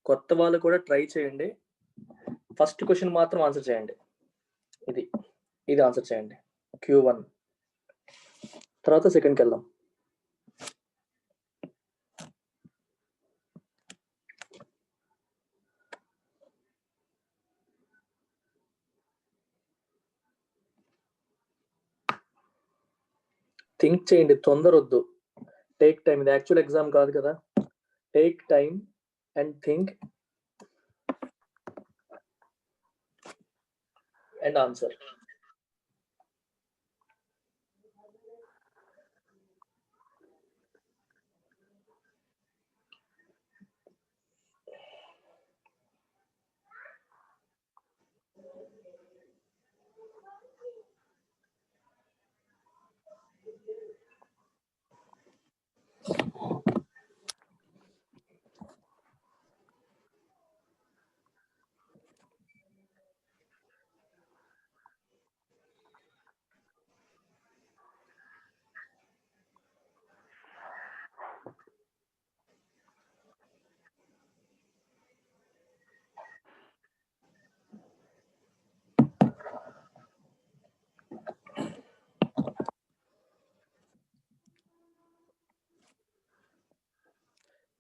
కొత్త వాళ్ళు కూడా ట్రై చేయండి. ఫస్ట్ క్వశ్చన్ మాత్రం ఆన్సర్ చేయండి. ఇది ఆన్సర్ చేయండి. Q1 తర్వాత సెకండ్కి వెళ్దాం. థింక్ చేయండి, తొందరొద్దు. Take time. ఇది యాక్చువల్ ఎగ్జామ్ కాదు కదా. Take time and think and answer.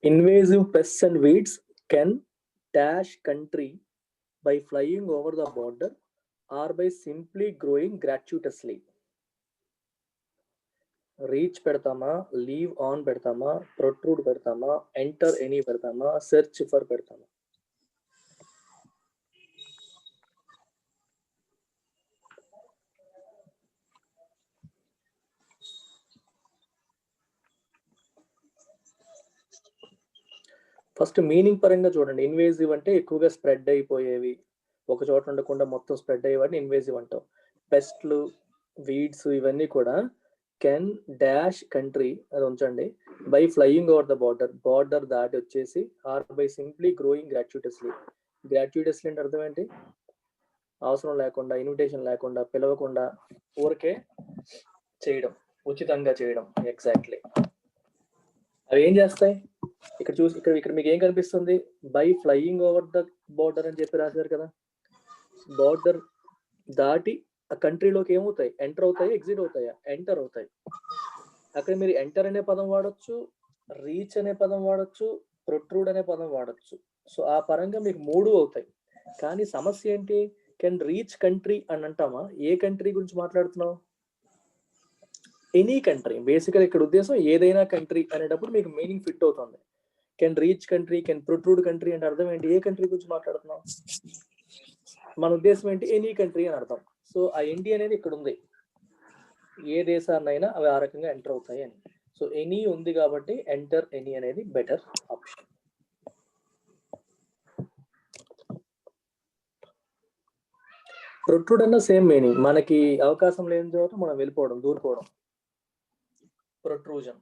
Invasive pests and weeds can dash country by flying over the border or by simply growing gratuitously. Reach పెడతామా, లీవ్ ఆన్ పెడతామా, protrude పెడతామా, enter any పెడతామా, search for పెడతామా? First meaning పరంగా చూడండి. Invasive అంటే ఎక్కువగా spread అయిపోయేవి, ఒక చోట ఉండకుండా మొత్తం స్ప్రెడ్ అయ్యేవాడిని ఇన్వేజివ్ అంటాం. పెస్ట్లు, వీడ్స్ ఇవన్నీ కూడా కెన్ డాష్ కంట్రీ, అది ఉంచండి, by flying over the border దాటి వచ్చేసి, ఆర్ బై సింప్లీ గ్రోయింగ్ గ్రాట్యుటస్లీ. గ్రాట్యుటస్లీ అంటే అర్థం ఏంటి? అవసరం లేకుండా, ఇన్విటేషన్ లేకుండా, పిలవకుండా ఊరికే చేయడం, ఉచితంగా చేయడం. ఎగ్జాక్ట్లీ. అవి ఏం చేస్తాయి? ఇక్కడ చూసి ఇక్కడ మీకు ఏం కనిపిస్తుంది? By flying over the border అని చెప్పి రాశారు కదా. బార్డర్ దాటి ఆ కంట్రీలోకి ఏమవుతాయి? ఎంటర్ అవుతాయి, ఎగ్జిట్ అవుతాయా? ఎంటర్ అవుతాయి. అక్కడ మీరు ఎంటర్ అనే పదం వాడచ్చు, రీచ్ అనే పదం వాడచ్చు, ప్రొట్రూడ్ అనే పదం వాడచ్చు. సో ఆ పరంగా మీకు 3 అవుతాయి. కానీ సమస్య ఏంటి? కెన్ రీచ్ కంట్రీ అని అంటామా? ఏ కంట్రీ గురించి మాట్లాడుతున్నావు? Any country. బేసికల్ ఇక్కడ ఉద్దేశం ఏదైనా కంట్రీ అనేటప్పుడు మీకు మీనింగ్ ఫిట్ అవుతుంది. Can reach country, can protrude country అంటే అర్థం ఏంటి? ఏ కంట్రీ గురించి మాట్లాడుతున్నాం? మన ఉద్దేశం ఏంటి? ఎనీ కంట్రీ అని అర్థం. సో ఆ ఎనీ అనేది ఇక్కడ ఉంది. ఏ దేశాన్నైనా అవి ఆ రకంగా ఎంటర్ అవుతాయి అని. సో ఎనీ ఉంది కాబట్టి ఎంటర్ ఎనీ అనేది బెటర్ ఆప్షన్. ప్రొట్రూడ్ అన్న సేమ్ మీనింగ్. మనకి అవకాశం లేని చోట మనం వెళ్ళిపోవడం, దూరిపోవడం. ప్రొట్రూజన్.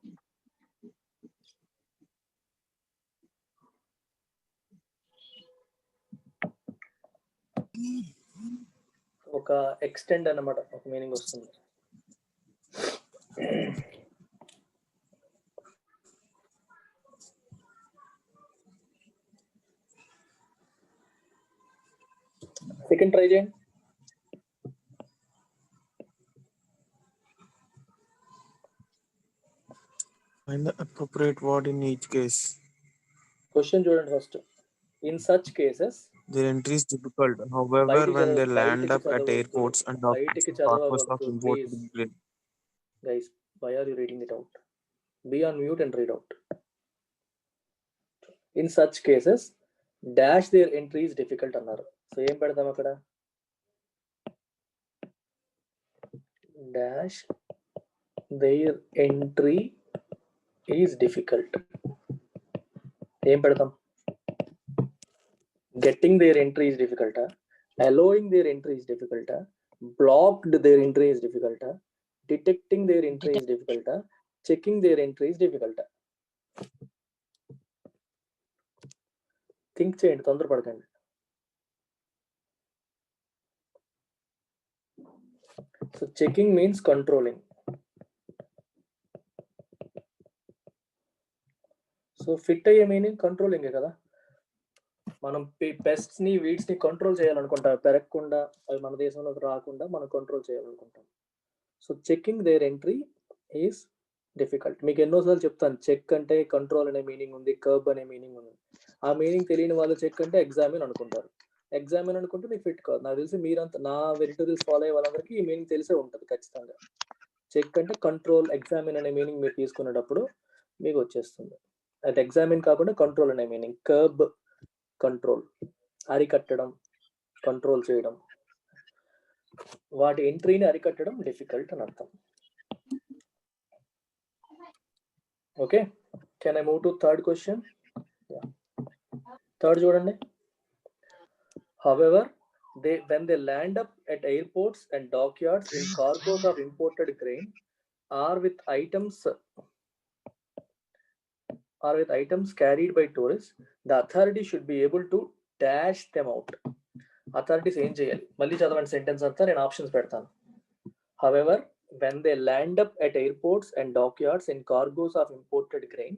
ఒక ఎక్స్టెండ్ అన్నమాట, ఒక మీనింగ్ వస్తుంది. సెకండ్ ట్రై చేయండి. Find the appropriate word in each case. Question చూడండి first. In such cases Their entry is difficult. However, when they land up at airports and docks, the purpose of imported goods. Guys, why are you reading it out? Be on mute and read out. In such cases, dash their entry is difficult అన్నారు. So ఏం పెడతాం అక్కడ? dash their entry is difficult. ఏం పెడతాం? getting their entry is difficult, allowing their entry is difficult, blocked their entry is difficult, detecting their entry is difficult, checking their entry is difficult. Think చేయండి, తొందరపడకండి. So checking means controlling. So fit అయ్యే meaning కంట్రోలింగే కదా. మనం pests ని weeds ని control చేయాలనుకుంటాం, పెరగకుండా అవి మన దేశంలోకి రాకుండా మనం కంట్రోల్ చేయాలనుకుంటాం. So checking their entry is difficult. మీకు ఎన్నోసార్లు చెప్తాను, చెక్ అంటే కంట్రోల్ అనే మీనింగ్ ఉంది, కర్బ్ అనే మీనింగ్ ఉంది. ఆ మీనింగ్ తెలియని వాళ్ళు చెక్ అంటే ఎగ్జామిన్ అనుకుంటారు. ఎగ్జామిన్ అనుకుంటే మీకు ఫిట్ కాదు. నాకు తెలిసి మీరంతా నా వెరిటోరియల్స్ ఫాలో అయ్యే వాళ్ళందరికీ ఈ మీనింగ్ తెలిసే ఉంటుంది ఖచ్చితంగా. చెక్ అంటే కంట్రోల్, ఎగ్జామిన్ అనే మీనింగ్ మీరు తీసుకునేటప్పుడు మీకు వచ్చేస్తుంది. అది ఎగ్జామిన్ కాకుండా కంట్రోల్ అనే మీనింగ్. కర్బ్ కంట్రోల్, అరికట్టడం, కంట్రోల్ చేయడం. వాటి ఎంట్రీని అరికట్టడం డిఫికల్ట్ అని అర్థం. Okay, can I move to third question? Third చూడండి. However, when they land up at airports and dockyards in cargoes of imported grain or with items carried by tourists, the authority should be able to dash them out. Authorities ఏం చేయాలి? మళ్ళీ చదవండి sentence అంతా, నేను options పెడతాను. However, when they land up at airports and dockyards in cargoes of imported grain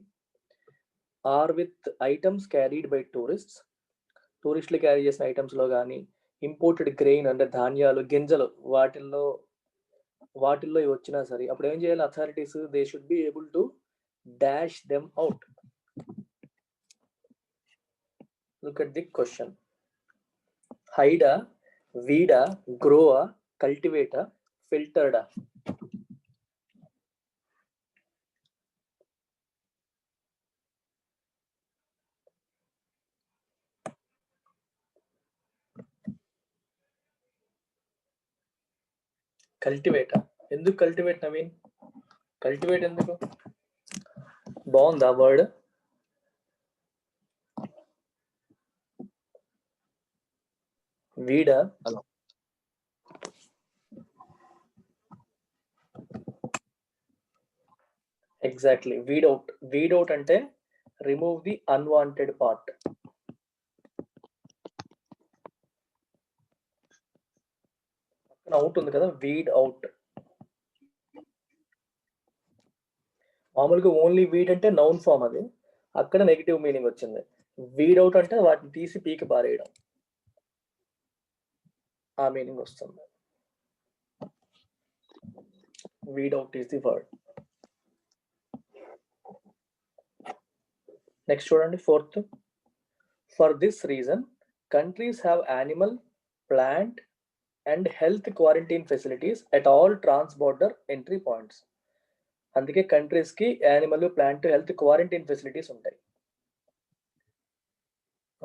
or with items carried by tourists, టూరిస్టులు carry చేసిన ఐటమ్స్లో కానీ, ఇంపోర్టెడ్ గ్రెయిన్ అంటే ధాన్యాలు, గింజలు, వాటిల్లో ఇవి వచ్చినా సరే, అప్పుడు ఏం చేయాలి authorities? They should be able to dash them out. Look at the question. హైడా, వీడా, గ్రోవా, కల్టివేటా, ఫిల్టర్డా? కల్టివేటా. ఎందుకు కల్టివేట్ నవీన్? కల్టివేట్ ఎందుకు? బాగుందా వర్డ్? వీడా? Exactly, weed out. Weed out అంటే remove the unwanted part. Out ఉంది కదా, వీడ్ అవుట్. మామూలుగా ఓన్లీ వీడ్ అంటే నౌన్ ఫామ్, అది అక్కడ నెగిటివ్ మీనింగ్ వచ్చింది. వీడ్ అవుట్ అంటే వాటిని తీసి పీకి పారేయడం, ఆ మీనింగ్ వస్తుంది. Weed out is the word. Next చూడండి, fourth. For this reason countries have animal, plant and health quarantine facilities at all trans border entry points. అందుకే కంట్రీస్ కి animal, plant, health quarantine facilities ఉంటాయి.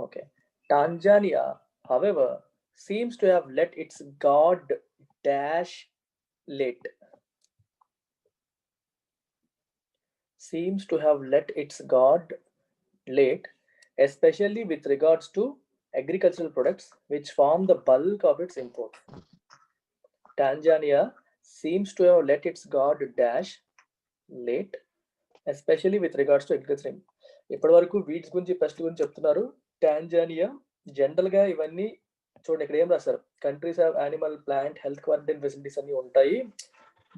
Okay. Tanzania, however, seems to have let its guard dash late. Seems to have let its guard late, especially with regards to agricultural products which form the bulk of its import. Tanzania seems to have let its guard dash late, especially with regards to agriculture. ఇప్పటి వరకు weeds గురించి, pest గురించి చెప్తున్నారు. Tanzania general గా ఇవన్నీ చూడండి, ఇక్కడ ఏం రాస్తారు? Countries have animal, plant, health quarantine facilities అన్ని ఉంటాయి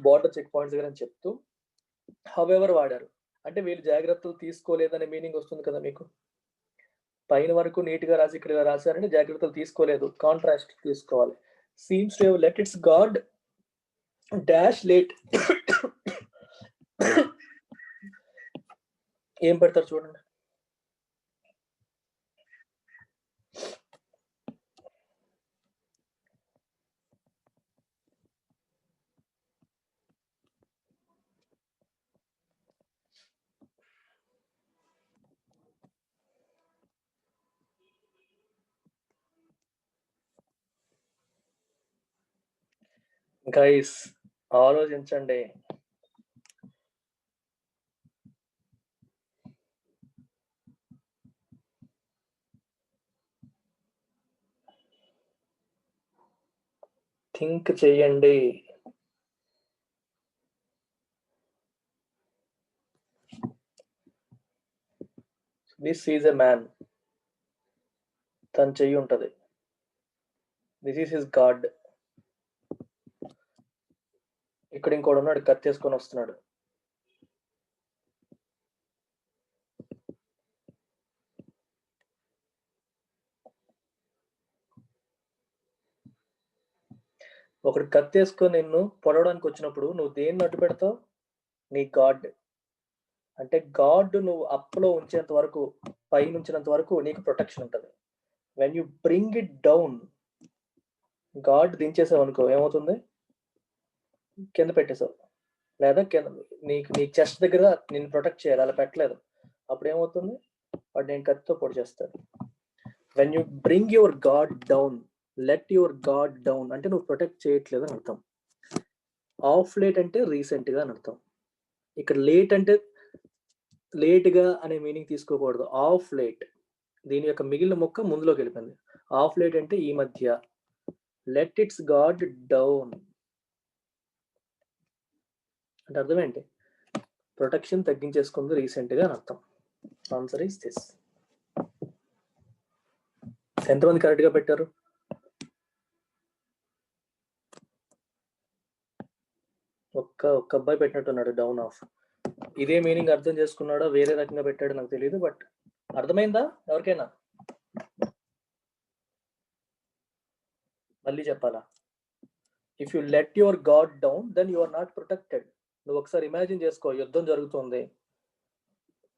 బార్డర్ చెక్ పాయింట్స్ దగ్గర అని చెప్తూ హవెవర్ వాడారు. అంటే వీళ్ళు జాగ్రత్తలు తీసుకోలేదనే మీనింగ్ వస్తుంది కదా మీకు. పైన వరకు నీట్ గా రాసి ఇక్కడ రాశారంటే జాగ్రత్తలు తీసుకోలేదు, కాంట్రాస్ట్ తీసుకోవాలి. Seems to have let it's God dash late. ఏం పెడతారు చూడండి. గైస్ ఆలోచించండి. థింక్ చేయండి. దిస్ ఈజ్ ఎ మ్యాన్, తన చెయ్యి ఉంటది. This is his God. ఇక్కడ ఇంకోటి ఉన్నాడు, కత్తేసుకొని వస్తున్నాడు. ఒకడు కత్తేసుకొని నిన్ను పొడవడానికి వచ్చినప్పుడు నువ్వు దేన్ని అడ్డు పెడతావు? నీ గాడ్. అంటే గాడ్ నువ్వు అప్లో ఉంచేంత వరకు, పైన ఉంచినంత వరకు నీకు ప్రొటెక్షన్ ఉంటుంది. When you bring it down, guard దించేసావు అనుకో, ఏమవుతుంది? కింద పెట్టేసావు, లేదా కింద నీ చెస్ట్ దగ్గర నేను ప్రొటెక్ట్ చేయాలి, అలా పెట్టలేదు, అప్పుడు ఏమవుతుంది? వాడు నేను కత్తితో పొడి చేస్తాడు. When you bring your god down, let your god down అంటే నువ్వు ప్రొటెక్ట్ చేయట్లేదు అని అర్థం. ఆఫ్ లేట్ అంటే రీసెంట్ గా అని అర్థం. ఇక్కడ లేట్ అంటే లేట్గా అనే మీనింగ్ తీసుకోకూడదు. ఆఫ్ లేట్, దీని యొక్క మిగిలిన ముక్క ముందులోకి వెళ్ళిపోయింది. ఆఫ్ లేట్ అంటే ఈ మధ్య. లెట్ ఇట్స్ గాడ్ డౌన్ అంటే అర్థం ఏంటి? ప్రొటెక్షన్ తగ్గించేసుకుంది రీసెంట్ గా అని అర్థం. Answer is this. ఎంతమంది కరెక్ట్ గా పెట్టారు? ఒక్క అబ్బాయి పెట్టినట్టున్నాడు డౌన్ ఆఫ్. ఇదే మీనింగ్ అర్థం చేసుకున్నాడో వేరే రకంగా పెట్టాడో నాకు తెలియదు, బట్ అర్థమైందా ఎవరికైనా? మళ్ళీ చెప్పాలా? If you let your god down then you are not protected. నువ్వు ఒకసారి ఇమాజిన్ చేసుకో, యుద్ధం జరుగుతుంది,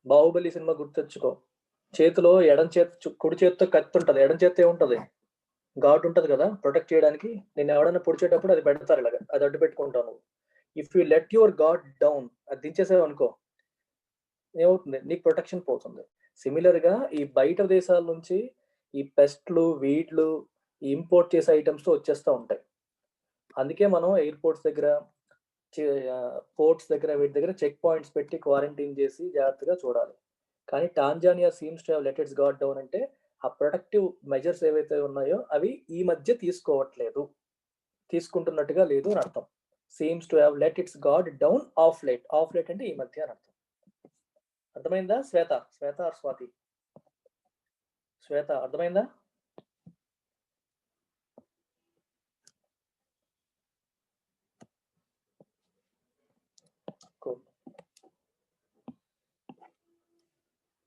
బాహుబలి సినిమా గుర్తెచ్చుకో, చేతిలో కుడి చేతితో కత్తి ఉంటుంది, ఎడం చేతితో ఏముంటది? గాడ్ ఉంటది కదా ప్రొటెక్ట్ చేయడానికి. నేను ఎవడన్నా పొడిచేటప్పుడు అది పెడతారు ఇలాగా, అది అడ్డు పెట్టుకుంటావు నువ్వు. If you let your god down, అది దించేసావు అనుకో, ఏమవుతుంది? నీకు ప్రొటెక్షన్ పోతుంది. సిమిలర్ గా ఈ బయట దేశాల నుంచి ఈ పెస్ట్లు, వీడ్లు ఇంపోర్ట్ చేసే ఐటమ్స్ తో వచ్చేస్తూ ఉంటాయి. అందుకే మనం ఎయిర్పోర్ట్స్ దగ్గర, పోర్ట్స్ దగ్గర, వీటి దగ్గర చెక్ పాయింట్స్ పెట్టి క్వారంటైన్ చేసి జాగ్రత్తగా చూడాలి. కానీ Tanzania seems to have let it's God down అంటే ఆ ప్రొటెక్టివ్ మెజర్స్ ఏవైతే ఉన్నాయో అవి ఈ మధ్య తీసుకుంటున్నట్టుగా లేదు అని అర్థం. Seems to have let it's God down of late. Of late అంటే ఈ మధ్య అని అర్థం. అర్థమైందా? శ్వేత ఆర్ స్వాతి? శ్వేత అర్థమైందా?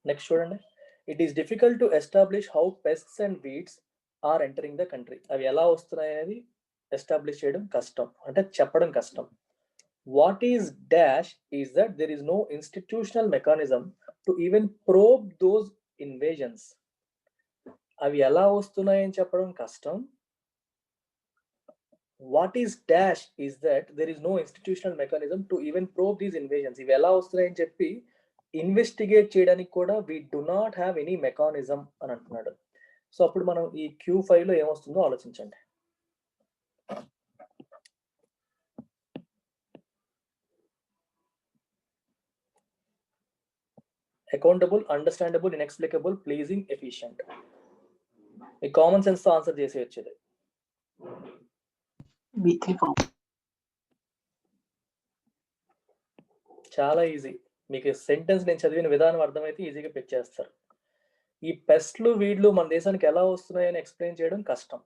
నెక్స్ట్ చూడండి. It is difficult to establish how pests and weeds are entering the country. అవి ఎలా వస్తున్నాయి అనేది ఎస్టాబ్లిష్ చేయడం కష్టం, అంటే చెప్పడం కష్టం. What is dash is that there is no institutional mechanism to even probe those invasions. అవి ఎలా వస్తున్నాయని చెప్పడం కష్టం. What is dash is that there is no institutional mechanism to even probe these invasions. ఇవి ఎలా వస్తున్నాయని చెప్పి ఇన్వెస్టిగేట్ చేయడానికి కూడా we do not have any mechanism అని అంటున్నాడు. సో అప్పుడు మనం ఈ Q5 లో ఏమొస్తుందో ఆలోచించండి. Accountable, understandable, inexplicable, pleasing, efficient. ఈ కామన్ సెన్స్ తో ఆన్సర్ చేసి వచ్చేది. చాలా ఈజీ. మీకు సెంటెన్స్ నేను చదివిన విధానం అర్థమైతే ఈజీగా పిక్ చేస్తారు. ఈ పెస్ట్లు, వీడ్లు మన దేశానికి ఎలా వస్తున్నాయని ఎక్స్ప్లెయిన్ చేయడం కష్టం.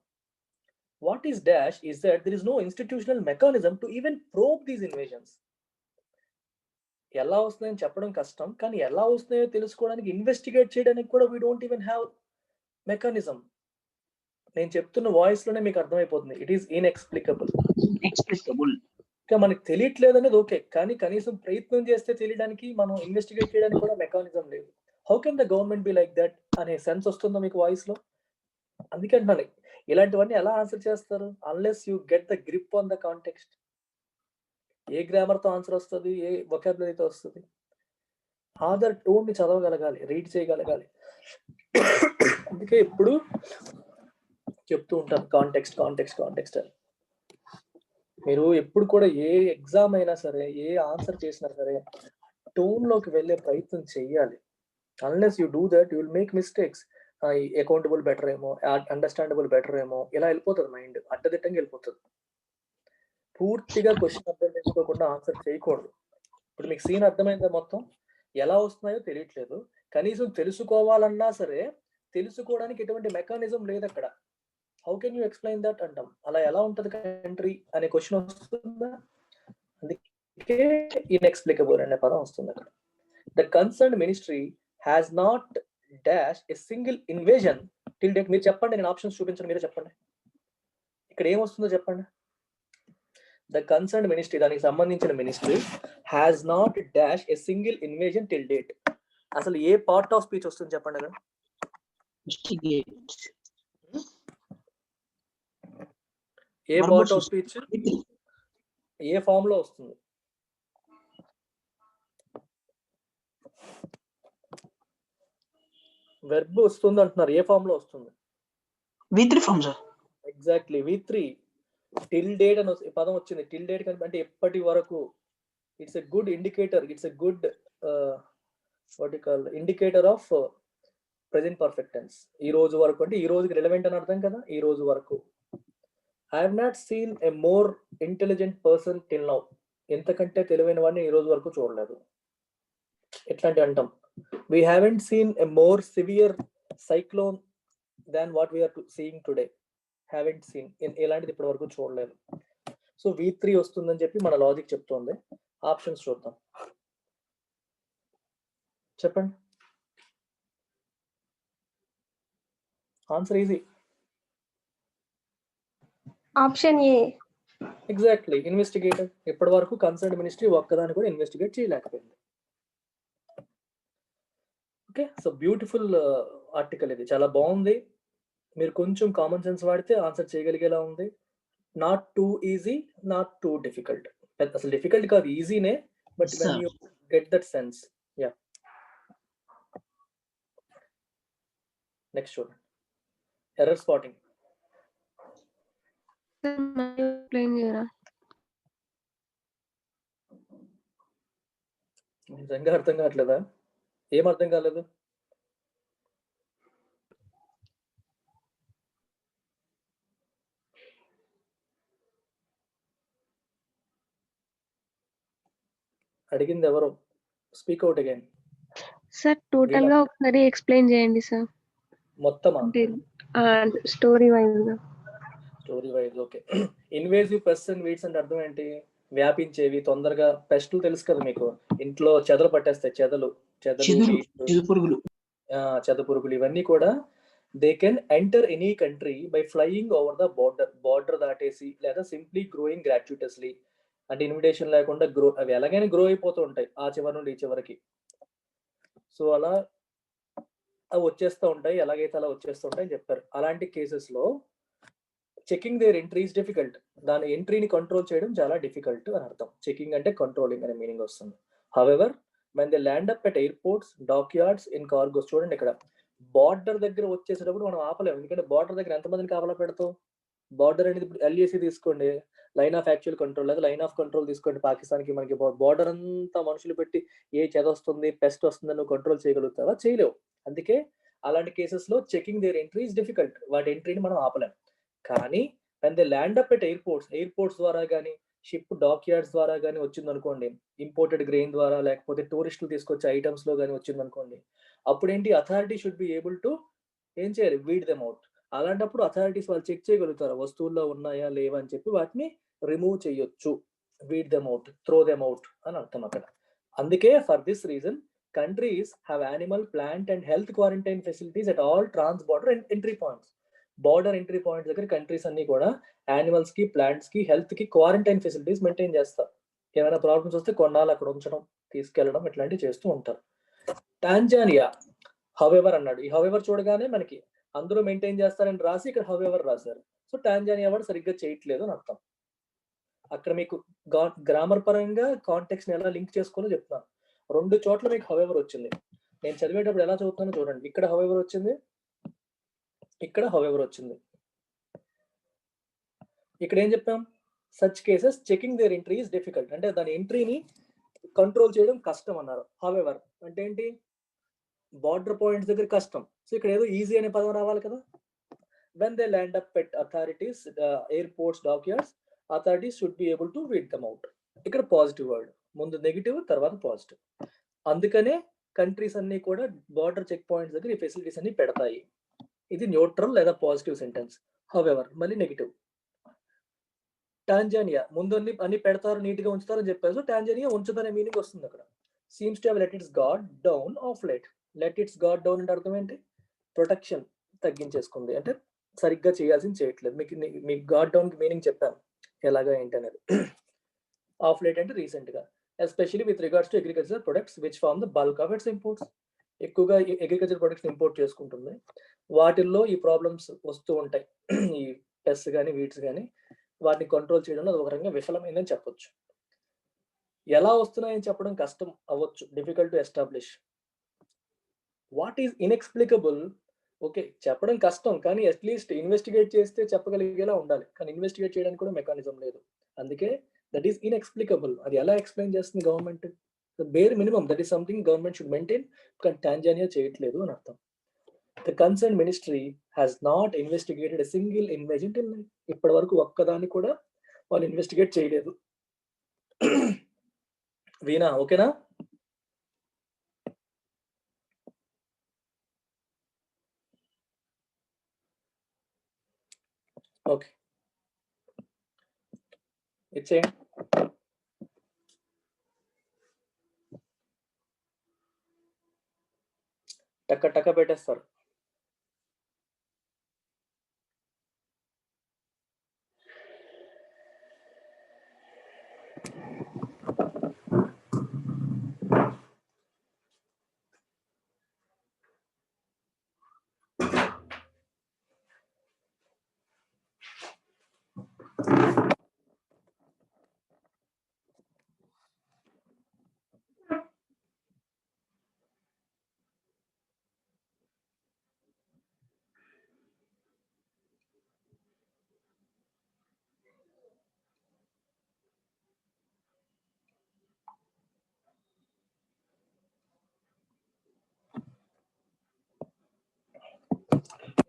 What is dash is that there is no institutional mechanism to even probe these invasions. ఎలా వస్తున్నాయని చెప్పడం కష్టం, కానీ ఎలా వస్తున్నాయో తెలుసుకోవడానికి, ఇన్వెస్టిగేట్ చేయడానికి కూడా we don't even have mechanism. నేను చెప్తున్న వాయిస్ లోనే మీకు అర్థమైపోతుంది. It is inexplicable. ఇంకా మనకి తెలియట్లేదు అనేది ఓకే, కానీ కనీసం ప్రయత్నం చేస్తే తెలియడానికి, మనం ఇన్వెస్టిగేట్ చేయడానికి కూడా మెకానిజం లేదు. How can the government be like that అనే సెన్స్ వస్తుందో మీకు వాయిస్ లో. అందుకే అంటున్నాను, ఇలాంటివన్నీ ఎలా ఆన్సర్ చేస్తారు? Unless you get the grip on the context. A grammar తో ఆన్సర్ వస్తుంది, ఏ వొకాబులరీతో వస్తుంది? ఆదర్ టోన్ ని చదవగలగాలి, రీడ్ చేయగలగాలి. అందుకే ఎప్పుడు చెప్తూ ఉంటాను కాంటెక్స్ట్ అని. మీరు ఎప్పుడు కూడా ఏ ఎగ్జామ్ అయినా సరే, ఏ ఆన్సర్ చేసినా సరే టోన్ లోకి వెళ్ళే ప్రయత్నం చెయ్యాలి. Unless you do that you will make mistakes. Accountable better ఏమో, అండర్స్టాండబుల్ బెటర్ ఏమో, ఇలా వెళ్ళిపోతుంది మైండ్, అడ్డదిట్టంగా వెళ్ళిపోతుంది. పూర్తిగా క్వశ్చన్ అర్థం చేసుకోకుండా ఆన్సర్ చేయకూడదు. ఇప్పుడు మీకు సీన్ అర్థమైందా? మొత్తం ఎలా వస్తున్నాయో తెలియట్లేదు, కనీసం తెలుసుకోవాలన్నా సరే తెలుసుకోవడానికి ఎటువంటి మెకానిజం లేదు అక్కడ. How can you explain that అంటాం. అలా ఎలా ఉంటది కంట్రీ అనే క్వశ్చన్ వస్తుందా? అందుకే ఇన్ఎక్స్ప్లికబుల్ అనే పదం వస్తుంది అక్కడ. The concern ministry has not dash a single invasion till date. మీరు చెప్పండి, నేను ఆప్షన్స్ చూపించండి, మీరే చెప్పండి. ఇక్కడ ఏమొస్తుందో చెప్పండి. ద కన్సర్న్ మినిస్ట్రీ, దానికి సంబంధించిన ministry has not dash a single invasion till date. అసలు ఏ పార్ట్ ఆఫ్ స్పీచ్ వస్తుంది చెప్పండి కదా? ఏ పార్ట్ ఆఫ్ స్పీచ్ ఏ ఫామ్ లో వస్తుంది? వెర్బ్ వస్తుంది అంటున్నారు, ఏ ఫామ్ లో వస్తుంది? V3 form sir. Exactly, V3. Till date అని పదం వచ్చింది. టిల్ డేట్ అంటే ఎప్పటి వరకు. It's a good indicator, it's a good what you call indicator of present perfect tense. ఈ రోజు వరకు అంటే ఈ రోజుకి రిలవెంట్ అని అర్థం కదా, ఈ రోజు వరకు. I have not seen a more intelligent person till now. ఎంతకంటే తెలివైన వాడిని ఈ రోజు వరకు చూడలేదు. ఎట్లాంటి అంటాం? We haven't seen a more severe cyclone than what we are seeing today. Haven't seen. ఎలాంటిది ఇప్పటి వరకు చూడలేదు. సో V3 వస్తుందని చెప్పి మన లాజిక్ చెప్తోంది. ఆప్షన్స్ చూద్దాం. చెప్పండి. Answer easy. Option A. Exactly, investigator. ఇప్పటి వరకు కన్సర్న్ మినిస్ట్రీ ఒక్కదాన్ని కూడా ఇన్వెస్టిగేట్ చేయలేకపోయింది. ఓకే, సో బ్యూటిఫుల్ ఆర్టికల్ ఇది, చాలా బాగుంది. మీరు కొంచెం కామన్ సెన్స్ వాడితే ఆన్సర్ చేయగలిగేలా ఉంది. Not too easy, not too difficult. అసలు డిఫికల్ట్ కాదు, ఈజీనే, but when you get that sense. Yeah, next చూడండి. Error spotting. నిజంగా అర్థం కావట్లేదా? ఏం అర్థం కాలేదు? అడిగింది ఎవరు? Speak out again. Sir total గా ఒకసారి ఎక్స్ప్లెయిన్ చేయండి సార్. మొత్తమా? స్టోరీ వైజ్ గా. Story wise, okay. Invasive pests and weeds అంటే అర్థం ఏంటి? వ్యాపించేవి, తొందరగా. పెస్టులు తెలుసు కదా మీకు, ఇంట్లో చెదలు పట్టేస్తాయి. చెదలు పురుగులు ఇవన్నీ కూడా they can enter any country by flying over the border దాటేసి, లేదా సింప్లీ గ్రోయింగ్ గ్రాట్యుటస్లీ, అంటే ఇన్విటేషన్ లేకుండా అవి ఎలాగైనా గ్రో అయిపోతూ ఉంటాయి ఆ చివరి నుండి ఈ చివరికి. సో అలా అవి వచ్చేస్తూ ఉంటాయి, ఎలాగైతే అలా వచ్చేస్తూ ఉంటాయి అని చెప్పారు. అలాంటి కేసెస్ లో checking their entry is difficult. దాని ఎంట్రీని కంట్రోల్ చేయడం చాలా డిఫికల్ట్ అని అర్థం. చెకింగ్ అంటే కంట్రోలింగ్ అనే మీనింగ్ వస్తుంది. However when they land up at airports, dockyards, in cargos, చూడండి ఇక్కడ బార్డర్ దగ్గర వచ్చేసేటప్పుడు మనం ఆపలేము. ఎందుకంటే బార్డర్ దగ్గర ఎంతమందిని కాపలా పెడతాం? బార్డర్ అనేది ఇప్పుడు LAC తీసుకోండి, లైన్ ఆఫ్ యాక్చువల్ కంట్రోల్, లేదా లైన్ ఆఫ్ కంట్రోల్ తీసుకోండి. పాకిస్తాన్కి మనకి బార్డర్ అంతా మనుషులు పెట్టి ఏ చెద వస్తుంది, పెస్ట్ వస్తుందని నువ్వు కంట్రోల్ చేయగలుగుతావా? చేయలేవు. అందుకే అలాంటి కేసెస్ లో checking their entry is difficult. వాటి ఎంట్రీని మనం ఆపలేం. కానీ when they land up at airports ద్వారా కానీ, షిప్ డాక్ యార్డ్స్ ద్వారా కానీ వచ్చింది అనుకోండి, ఇంపోర్టెడ్ గ్రెయిన్ ద్వారా, లేకపోతే టూరిస్టులు తీసుకొచ్చే ఐటమ్స్ లో కానీ వచ్చింది అనుకోండి, అప్పుడేంటి, authority should be able to ఏం చేయాలి? Weed them out. అలాంటప్పుడు అథారిటీస్ వాళ్ళు చెక్ చేయగలుగుతారు వస్తువుల్లో ఉన్నాయా లేవా అని చెప్పి వాటిని రిమూవ్ చేయొచ్చు. Weed them out, throw them out అని అర్థం అక్కడ. అందుకే for this reason countries have animal, plant and health quarantine facilities at all trans border entry points. Border entry points దగ్గర కంట్రీస్ అన్ని కూడా యానిమల్స్ కి, ప్లాంట్స్ కి, హెల్త్ కి క్వారంటైన్ ఫెసిలిటీస్ మెయింటైన్ చేస్తారు. ఏమైనా ప్రాబ్లమ్స్ వస్తే కొన్నాళ్ళు అక్కడ ఉంచడం, తీసుకెళ్లడం, ఇట్లాంటివి చేస్తూ ఉంటారు. టాంజానియా హవెవర్ అన్నాడు. ఈ హవెవర్ చూడగానే మనకి అందరూ మెయింటైన్ చేస్తారని రాసి ఇక్కడ హవెవర్ రాశారు. సో టాంజానియా వాడు సరిగ్గా చేయట్లేదు అని అర్థం. అక్కడ మీకు గ్రామర్ పరంగా కాంటెక్స్ట్ ని ఎలా లింక్ చేసుకోవాలో చెప్తాను. 2 చోట్ల మీకు హవెవర్ వచ్చింది. నేను చదివేటప్పుడు ఎలా చదువుతానో చూడండి. ఇక్కడ హవెవర్ వచ్చింది, ఇక్కడ హవెవర్ వచ్చింది. ఇక్కడ ఏం చెప్పాం? Such cases checking their entry is difficult, అంటే దాని ఎంట్రీని కంట్రోల్ చేయడం కష్టం అన్నారు. హవెవర్ అంటే ఏంటి? బార్డర్ పాయింట్స్ దగ్గర కష్టం. సో ఇక్కడ ఏదో ఈజీ అనే పదం రావాలి కదా. when they land up at authorities, airports, dockyards, authorities should be able to weed them out. ఇక్కడ పాజిటివ్ వర్డ్, ముందు నెగిటివ్ తర్వాత పాజిటివ్. అందుకనే కంట్రీస్ అన్ని కూడా బార్డర్ చెక్ పాయింట్స్ దగ్గర ఈ ఫెసిలిటీస్ అన్ని పెడతాయి. ఇది న్యూట్రల్ లేదా పాజిటివ్ సెంటెన్స్. హవెవర్ మళ్ళీ నెగిటివ్. టాంజానియా ముందు అన్ని పెడతారు, నీట్ గా ఉంచుతారు అని చెప్పారు. సో టాంజానియా ఉంచుదనే మీనింగ్ వస్తుంది అక్కడ. Seems to have let its guard down of late. Let its guard down అంటే అర్థం ఏంటి? ప్రొటెక్షన్ తగ్గించేసుకుంది, అంటే సరిగ్గా చేయాల్సింది చేయట్లేదు. మీకు గార్డ్ డౌన్ కి మీనింగ్ చెప్పాను. ఎలాగా ఏంటి అనేది. ఆఫ్ లేట్ అంటే రీసెంట్గా, especially with regards to agriculture products which form the bulk of its imports. ఎక్కువగా అగ్రికల్చర్ ప్రొడక్ట్స్ ఇంపోర్ట్ చేసుకుంటుంది, వాటిల్లో ఈ ప్రాబ్లమ్స్ వస్తూ ఉంటాయి. ఈ పెస్ట్ కానీ వీడ్స్ కానీ వాటిని కంట్రోల్ చేయడంలో అది ఒక రకంగా విఫలమైందని చెప్పొచ్చు. ఎలా వస్తున్నాయని చెప్పడం కష్టం అవ్వచ్చు, difficult to establish. What is inexplicable, okay చెప్పడం కష్టం, కానీ అట్లీస్ట్ ఇన్వెస్టిగేట్ చేస్తే చెప్పగలిగేలా ఉండాలి. కానీ ఇన్వెస్టిగేట్ చేయడానికి కూడా మెకానిజం లేదు, అందుకే దట్ ఈస్ ఇన్ఎక్స్ప్లికబుల్. అది ఎలా ఎక్స్ప్లెయిన్ చేస్తుంది government? Bear minimum that is something government should maintain, కానీ టాంజానియా చేయట్లేదు అని అర్థం. The concern ministry has not investigated a single invasion till now. ఇప్పటి వరకు ఒక్కదాన్ని కూడా వాళ్ళు ఇన్వెస్టిగేట్ చేయలేదు. వీణా ఓకేనా? ఓకే ఇచ్చేయండి. టక్క టక్క పెట్టేస్తారు.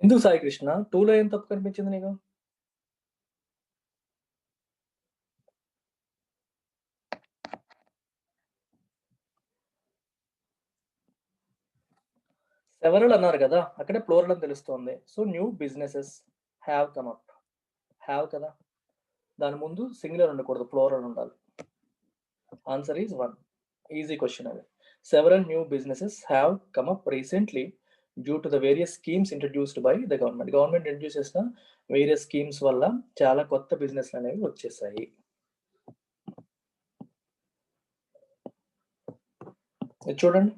ఎందుకు సాయి కృష్ణ 2లో ఏం తప్పు కనిపించింది నీకు? సెవరల్ అన్నారు కదా, అక్కడే ప్లోరల్ అని తెలుస్తోంది. So new businesses have come up, have కదా, దాని ముందు సింగులర్ ఉండకూడదు, ప్లోరల్ ఉండాలి. Answer is 1. ఈజీ క్వశ్చన్ అది. Several new businesses have come up recently due to the various schemes introduced by the government. Government introduce చేసిన various schemes వల్ల చాలా కొత్త బిజినెస్లు అనేవి వచ్చేసాయి. ఇది చూడండి.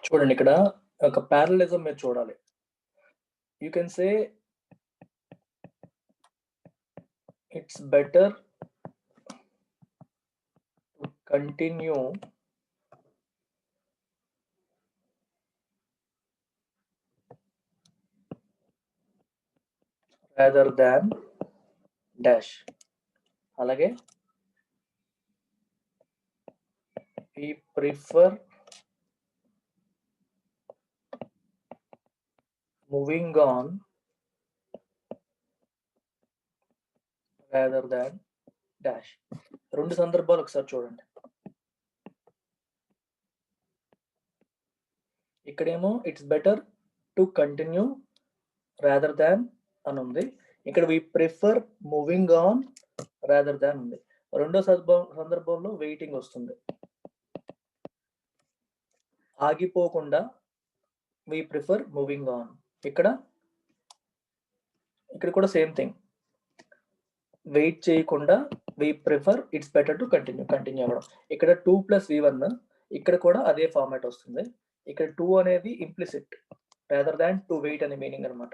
చూడండి ఇక్కడ ఒక ప్యారలిజం మీరు చూడాలి. You can say it's better to continue rather than dash. అలాగే we prefer moving on rather than dash. రెండు సందర్భాలు ఒకసారి చూడండి. ఇక్కడేమో it's better to continue rather than అని ఉంది. ఇక్కడ we prefer moving on rather than ఉంది. రెండో సందర్భంలో వెయిటింగ్ వస్తుంది. ఆగిపోకుండా we prefer moving on. ఇక్కడ కూడా సేమ్ థింగ్, వెయిట్ చేయకుండా we prefer it's better to continue అవ్వడం. ఇక్కడ 2+v1, ఇక్కడ కూడా అదే ఫార్మాట్ వస్తుంది. ఇక్కడ 2 అనేది implicit rather than to wait అనే మీనింగ్ అనమాట.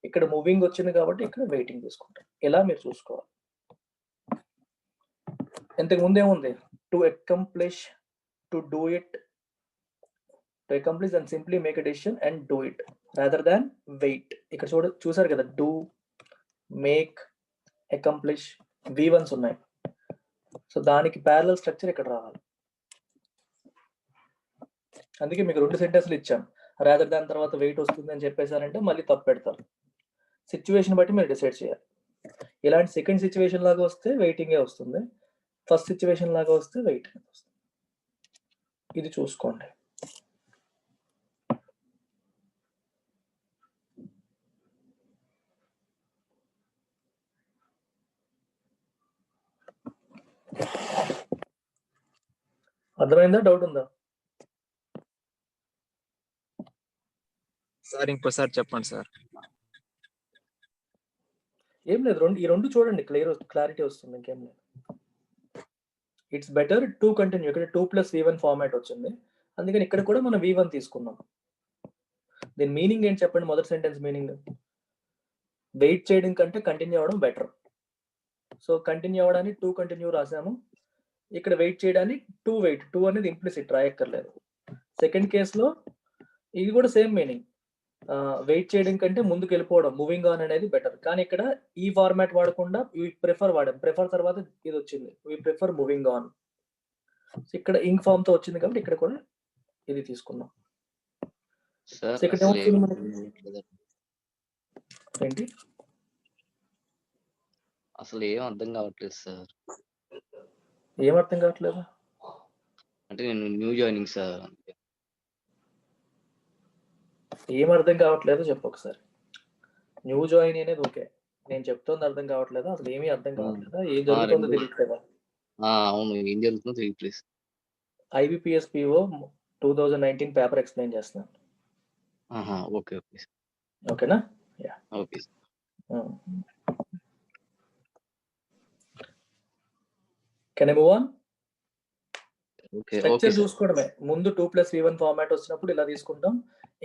ఇక్కడ మూవింగ్ వచ్చింది కాబట్టి ఇక్కడ వెయిటింగ్ తీసుకుంటాం. ఇలా మీరు చూసుకోవాలి. ఇంతకు ముందు ఏముంది, to accomplish, to do it, to accomplish and simply make a decision and do it rather than wait. ఇక్కడ చూసారు కదా, డూ, మేక్, అకంప్లిష్, V1s ఉన్నాయి. సో దానికి ప్యారలల్ స్ట్రక్చర్ ఇక్కడ రావాలి. అందుకే మీకు 2 సెంటెన్స్లు ఇచ్చాం. రాదర్ దాన్ తర్వాత వెయిట్ వస్తుంది అని చెప్పేసారంటే మళ్ళీ తప్పు పెడతారు. సిచ్యువేషన్ బట్టి మీరు డిసైడ్ చేయాలి. ఇలాంటి సెకండ్ సిచ్యువేషన్ లాగా వస్తే వెయిటింగే వస్తుంది, ఫస్ట్ సిచ్యువేషన్ లాగా వస్తే వెయిట్ వస్తుంది. ఇది చూసుకోండి. అర్థమైందా? డౌట్ ఉందా సార్? ఇంకోసారి చెప్పండి సార్. ఏం లేదు, ఈ రెండు చూడండి, క్లారిటీ వస్తుంది, ఇంకేం లేదు. It's better to continue. ఇక్కడ 2+v1 ఫార్మాట్ వచ్చింది, అందుకని ఇక్కడ కూడా మనం v1 తీసుకున్నాం. దీని మీనింగ్ ఏంటి చెప్పండి? మొదటి సెంటెన్స్ మీనింగ్ వెయిట్ చేయడం కంటే కంటిన్యూ అవ్వడం బెటర్. సో కంటిన్యూ అవ్వడానికి 2 కంటిన్యూ రాసాము. ఇక్కడ వెయిట్ చేయడానికి 2 వెయిట్. 2 అనేది ఇంప్లిసిట్, రాయక్కర్లేదు. సెకండ్ కేసులో ఇది కూడా సేమ్ మీనింగ్, వెయిట్ చేయడం కంటే ముందుకు వెళ్ళిపోవడం, మూవింగ్ ఆన్ అనేది బెటర్. కానీ ఇక్కడ ఈ ఫార్మాట్ వాడకుండా వి ప్రిఫర్ వాడాం. ప్రిఫర్ తర్వాత ఇది వచ్చింది, వి ప్రిఫర్ మూవింగ్ ఆన్. ఇక్కడ ఇంక్ ఫామ్ తో వచ్చింది కాబట్టి ఇక్కడ కూడా ఇది తీసుకున్నాం. ఇక్కడ ఏంటి అసలు ఏం అర్థం కావట్లేదు సార్. ఏం అర్థం కావట్లేదు అంటే నేను న్యూ జాయినింగ్ సార్. ఏం అర్థం కావట్లేదు చెప్పు ఒకసారి. న్యూ జాయిన్ అనేది ఓకే, నేను చెప్తోంది అర్థం కావట్లేదు, అసలు ఏమీ అర్థం కావట్లేదా? ఏం జరుగుతుందో తెలియట్లేదా? అవును, ఏం జరుగుతుందో తెలియట్లేదు. IBPS PO 2019 పేపర్ ఎక్స్ప్లెయిన్ చేస్తున్నాను. ఓకే ఓకే ఓకేనా? Yeah okay. Can I move on? Okay structure చూసుకోవడమే. ముందు 2+v1 ఫార్మాట్ వచ్చినప్పుడు ఇలా తీసుకుంటాం.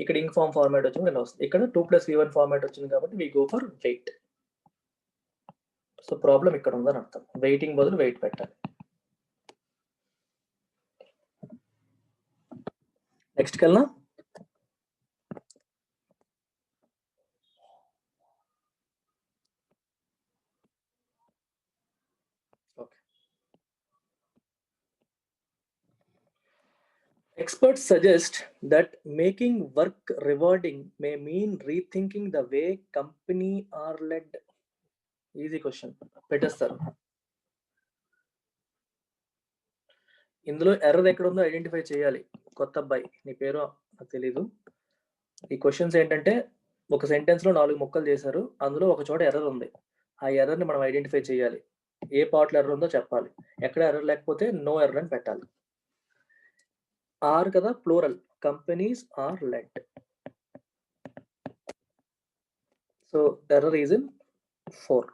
ఇక్కడ ఇంక్ ఫామ్ ఫార్మాట్ వచ్చినప్పుడు ఇలా వస్తుంది. ఇక్కడ 2+v1 ఫార్మాట్ వచ్చింది కాబట్టి we go for wait. So problem ఇక్కడ ఉందని అర్థం. వెయిటింగ్ బదులు వెయిట్ పెట్టాలి. నెక్స్ట్ కల్లా Experts suggest that making work rewarding may mean rethinking the way company are led. Easy question. పెట్టేస్తారు. ఇందులో ఎర్రర్ ఎక్కడ ఉందో ఐడెంటిఫై చేయాలి. కొత్త అబ్బాయి, నీ పేరు నాకు తెలీదు. ఈ క్వశ్చన్స్ ఏంటంటే ఒక సెంటెన్స్ లో 4 ముక్కలు చేశారు, అందులో ఒక చోట ఎర్రర్ ఉంది. ఆ ఎర్రర్ ని మనం ఐడెంటిఫై చేయాలి. ఏ పార్ట్లో ఎర్రర్ ఉందో చెప్పాలి. ఎక్కడ ఎర్రర్ లేకపోతే నో ఎర్రర్ అని పెట్టాలి. ఆర్ కదా plural, companies are led. So error is in 4.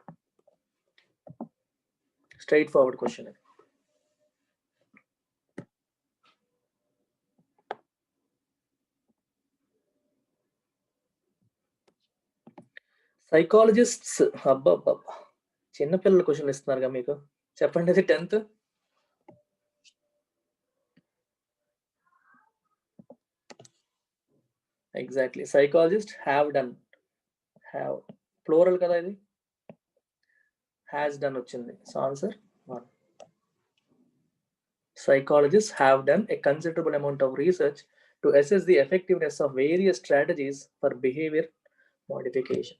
Straightforward question. Psychologists, అబ్బా చిన్నపిల్లల క్వశ్చన్ ఇస్తున్నారుగా మీకు. చెప్పండి, అది 10th. Exactly. Psychologist have done, have plural కదా, ఇది హ్యాస్ డన్ వచ్చింది. So answer 1. Psychologists have done a considerable amount of research to assess the effectiveness of various strategies for behavior modification.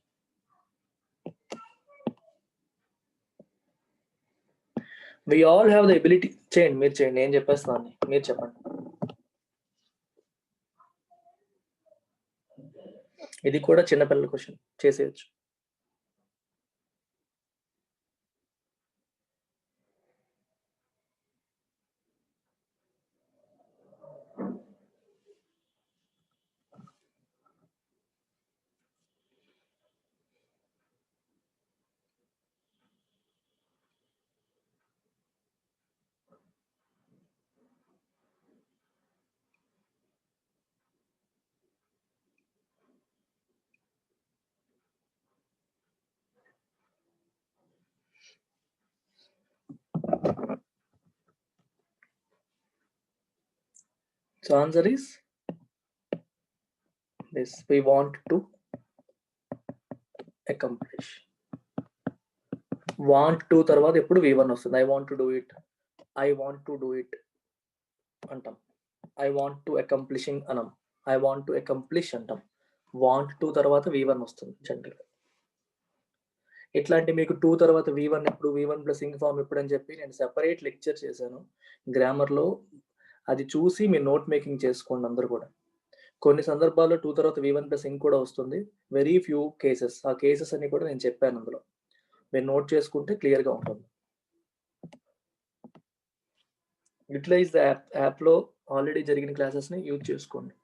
We all have the ability. చేయండి, మీరు చేయండి, నేను చెప్పేస్తాను, మీరు చెప్పండి. ఇది కూడా చిన్నపిల్లల క్వశ్చన్, చేసేయచ్చు. So answer is this: we want to accomplish. Want to తర్వాత ఎప్పుడు v1 వస్తుంది. I want to do it, I want to do it అంటాం. I want to accomplishing అనం. I want to accomplish అంటాం. Want to తర్వాత v1 వస్తుంది జనరల్గా. ఇట్లాంటి మీకు 2 తర్వాత v1 ఎప్పుడు, v1 ప్లస్ ఇంగ్ ఫామ్ ఎప్పుడు అని చెప్పి నేను సెపరేట్ లెక్చర్ చేశాను గ్రామర్లో. అది చూసి మీ నోట్ మేకింగ్ చేసుకోండి అందరు కూడా. కొన్ని సందర్భాల్లో 2 తర్వాత v1 ప్లస్ ఇంగ్ కూడా వస్తుంది. వెరీ ఫ్యూ కేసెస్, ఆ కేసెస్ అన్ని కూడా నేను చెప్పాను అందులో. మీరు నోట్ చేసుకుంటే క్లియర్గా ఉంటుంది. యూటిలైజ్ ద యాప్లో ఆల్రెడీ జరిగిన క్లాసెస్ని యూజ్ చేసుకోండి.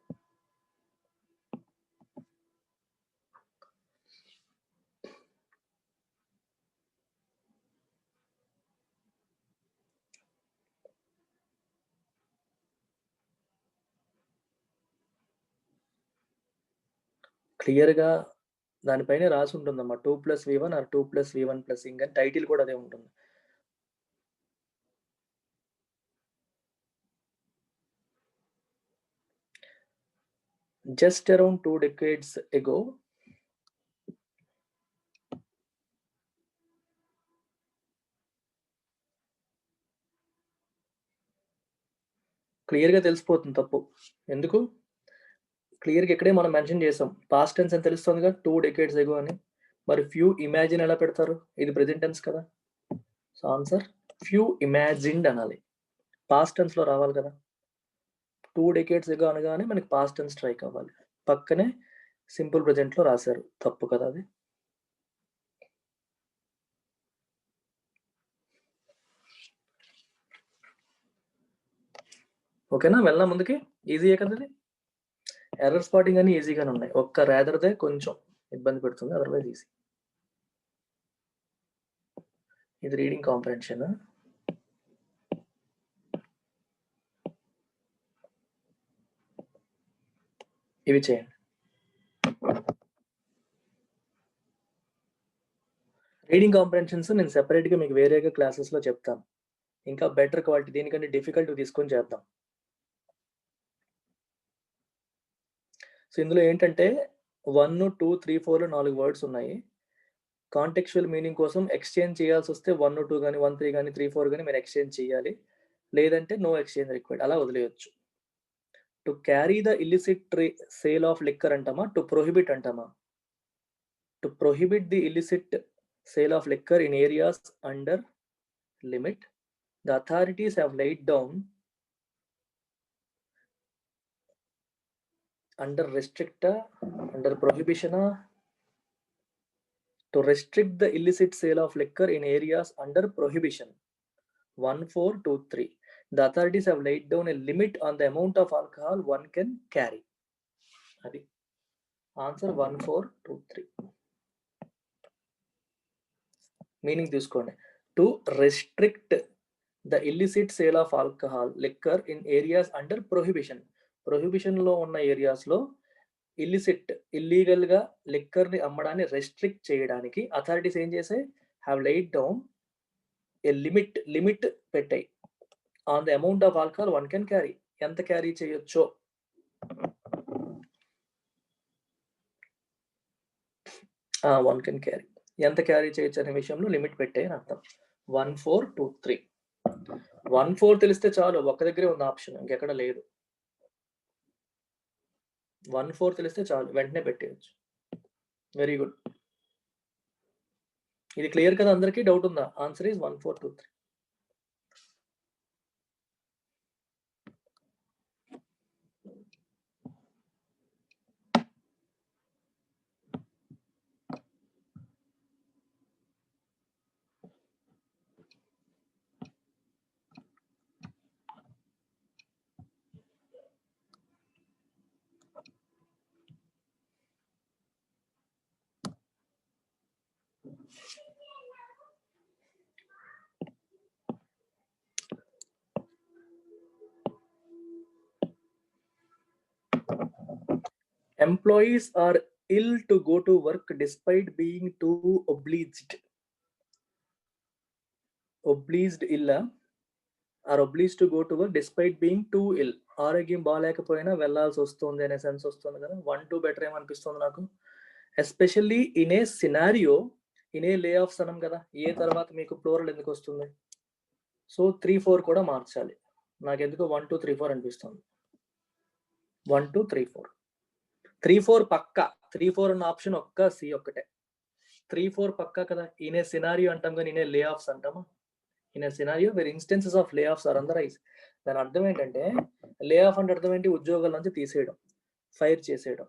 క్లియర్గా దానిపైన రాసి ఉంటుందమ్మా, 2 + v1 are 2 + v1 plus ing అని. టైటిల్ కూడా అదే ఉంటుంది. Just around 2 decades ago, క్లియర్గా తెలిసిపోతుంది తప్పు. ఎందుకు క్లియర్గా ఇక్కడే మనం మెన్షన్ చేసాం. పాస్ట్ టెన్స్ అని తెలుస్తుందిగా, 2 decades ago అని. మరి ఫ్యూ ఇమాజిన్ ఎలా పెడతారు? ఇది ప్రెజెంట్ టెన్స్ కదా. సో ఆన్సర్ ఫ్యూ ఇమాజిన్డ్ అనాలి, పాస్ట్ టెన్స్లో రావాలి కదా. 2 decades ago అనగానే మనకి పాస్ట్ టెన్స్ స్ట్రైక్ అవ్వాలి. పక్కనే సింపుల్ ప్రెజెంట్లో రాశారు, తప్పు కదా అది. ఓకేనా, వెళ్ళాం ముందుకి. ఈజీయే కదా ఇది. ఎర్రర్ స్పాటింగ్ అని ఈజీగానే ఉన్నాయి, ఒక్క రేదర్దే కొంచెం ఇబ్బంది పెడుతుంది, అదర్వైజ్ ఈజీ. ఇది రీడింగ్ కాంప్రహెన్షన్. ఇవి చేయండి. రీడింగ్ కాంప్రహెన్షన్స్ నేను సెపరేట్గా మీకు వేరేగా క్లాసెస్లో చెప్తాను. ఇంకా బెటర్ క్వాలిటీ, దీనికంటే డిఫికల్ట్ తీసుకొని చేద్దాం. సో ఇందులో ఏంటంటే 1, 2, 3, 4 4 వర్డ్స్ ఉన్నాయి. కాంటెక్చువల్ మీనింగ్ కోసం ఎక్స్చేంజ్ చేయాల్సి వస్తే 1, 2 కానీ 1, 3 కానీ 3, 4 కానీ మీరు ఎక్స్చేంజ్ చేయాలి. లేదంటే నో ఎక్స్చేంజ్ రిక్వైర్డ్, అలా వదిలేయచ్చు. To carry the illicit sale of liquor అంటామా, టు ప్రొహిబిట్ అంటామా? To prohibit the illicit sale of liquor in areas under limit, the authorities have laid down under restrict, under prohibition, to restrict the illicit sale of liquor in areas under prohibition. 1423. The authorities have laid down a limit on the amount of alcohol one can carry. Adi answer 1423. Meaning తీసుకోండి. To restrict the illicit sale of alcohol liquor in areas under prohibition. Prohibition లో ఉన్న areas లో illicit, illegal గా liquor ని అమ్మడాన్ని restrict చేయడానికి authorities ఏం చేసాయి? Have లైడ్ down A limit పెట్టాయి on the amount of alcohol one can carry. ఎంత క్యారీ చేయొచ్చో, వన్ కెన్ క్యారీ, ఎంత క్యారీ చేయొచ్చు అనే విషయంలో లిమిట్ పెట్టాయి అని అర్థం. 1423. 14 తెలిస్తే చాలు, ఒక్క దగ్గరే ఉంది ఆప్షన్, ఇంకెక్కడ లేదు. 14 తెలిస్తే చాలు, వెంటనే పెట్టేయచ్చు. Very good. ఇది క్లియర్ కదా అందరికీ? డౌట్ ఉందా? Answer is 1423. Employees are ill to go to work despite being too obliged. Obliged illa are obliged to go to work despite being too ill. ఆరోగ్యం బాగాలేకపోయినా వెళ్ళాల్సి వస్తుంది అనే సెన్స్ వస్తుంది కదా. 1-2 బెటర్ ఏమనిపిస్తుంది నాకు. Especially in a scenario, in a లే offs అనం కదా. ఏ తర్వాత మీకు ప్లూరల్ ఎందుకు వస్తుంది? సో 3-4 కూడా మార్చాలి. నాకు ఎందుకు 1-2-3-4 అనిపిస్తుంది. 1-2-3-4. 3-4 పక్కా. 3-4 అన్న ఆప్షన్ ఒక్క సి ఒక్కటే. 3-4 పక్కా కదా. ఇన్ ఏ సినారియో అంటాం కానీ ఇన్ ఏ లే ఆఫ్స్ అంటామా? In a scenario where instances of layoffs are on the rise. దాని అర్థం ఏంటంటే లే ఆఫ్ అంటే అర్థం ఏంటి? ఉద్యోగాల నుంచి తీసేయడం, ఫైర్ చేసేయడం.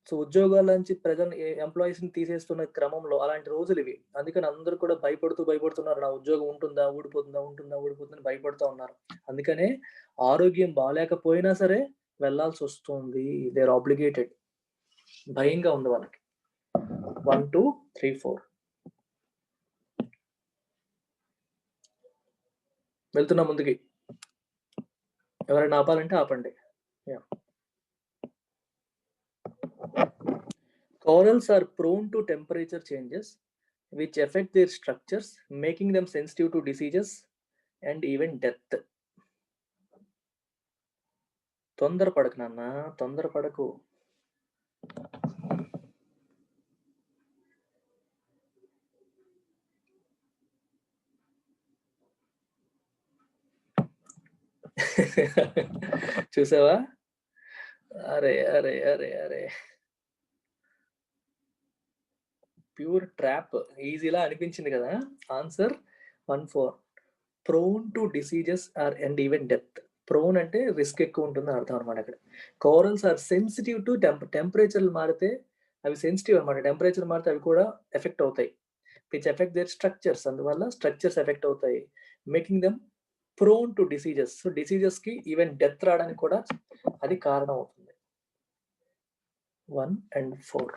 సో ఉద్యోగాల నుంచి ప్రజలు ఎంప్లాయీస్ ని తీసేస్తున్న క్రమంలో అలాంటి రోజులు ఇవి. అందుకని అందరూ కూడా భయపడుతున్నారు. నా ఉద్యోగం ఉంటుందా, ఊడిపోతుందని భయపడుతూ ఉన్నారు. అందుకనే ఆరోగ్యం బాగాలేకపోయినా సరే వెళ్ళాల్సి వస్తుంది. They are obligated. భయంగా ఉంది వాళ్ళకి. 1-2-3-4 వెళ్తున్నా ముందుకి. ఎవరైనా ఆపాలంటే ఆపండి. Corals are prone to temperature changes which affect their structures, making them sensitive to diseases and even death. తొందరపడకు నాన్న, తొందరపడకు. చూసావా? అరే అరే అరే అరే, ప్యూర్ ట్రాప్. ఈజీలా అనిపించింది కదా. Answer 1-4. Prone to diseases are and even death. Prone అంటే రిస్క్ ఎక్కువ ఉంటుందని అర్థం అనమాట. అక్కడ కోరల్స్ ఆర్ సెన్సిటివ్ టు టెంపరేచర్లు మారితే అవి సెన్సిటివ్ అనమాట. టెంపరేచర్ మారితే అవి కూడా ఎఫెక్ట్ అవుతాయి. Which effect their structures. అందువల్ల స్ట్రక్చర్స్ ఎఫెక్ట్ అవుతాయి. Making them prone to diseases. So diseases కి ఈవెన్ డెత్ రావడానికి కూడా అది కారణం అవుతుంది. 1 and 4.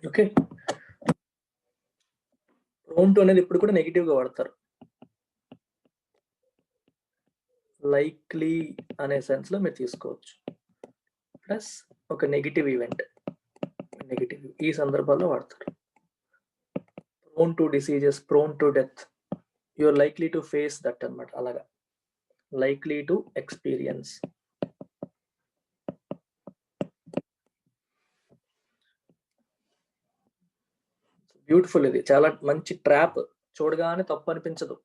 ఓకే. ప్రోన్ టు అనేది ఇప్పుడు కూడా నెగిటివ్ గా వాడతారు. లైక్లీ అనే సెన్స్ లో మీరు తీసుకోవచ్చు. ప్లస్ ఒక నెగిటివ్ ఈవెంట్, నెగిటివ్ ఈ సందర్భాల్లో వాడతారు. Prone to diseases, prone to death, you are likely to face that అన్నమాట. అలాగా లైక్లీ టు ఎక్స్పీరియన్స్. బ్యూటిఫుల్. ఇది చాలా మంచి ట్రాప్. చూడగానే తప్పు అనిపించదు.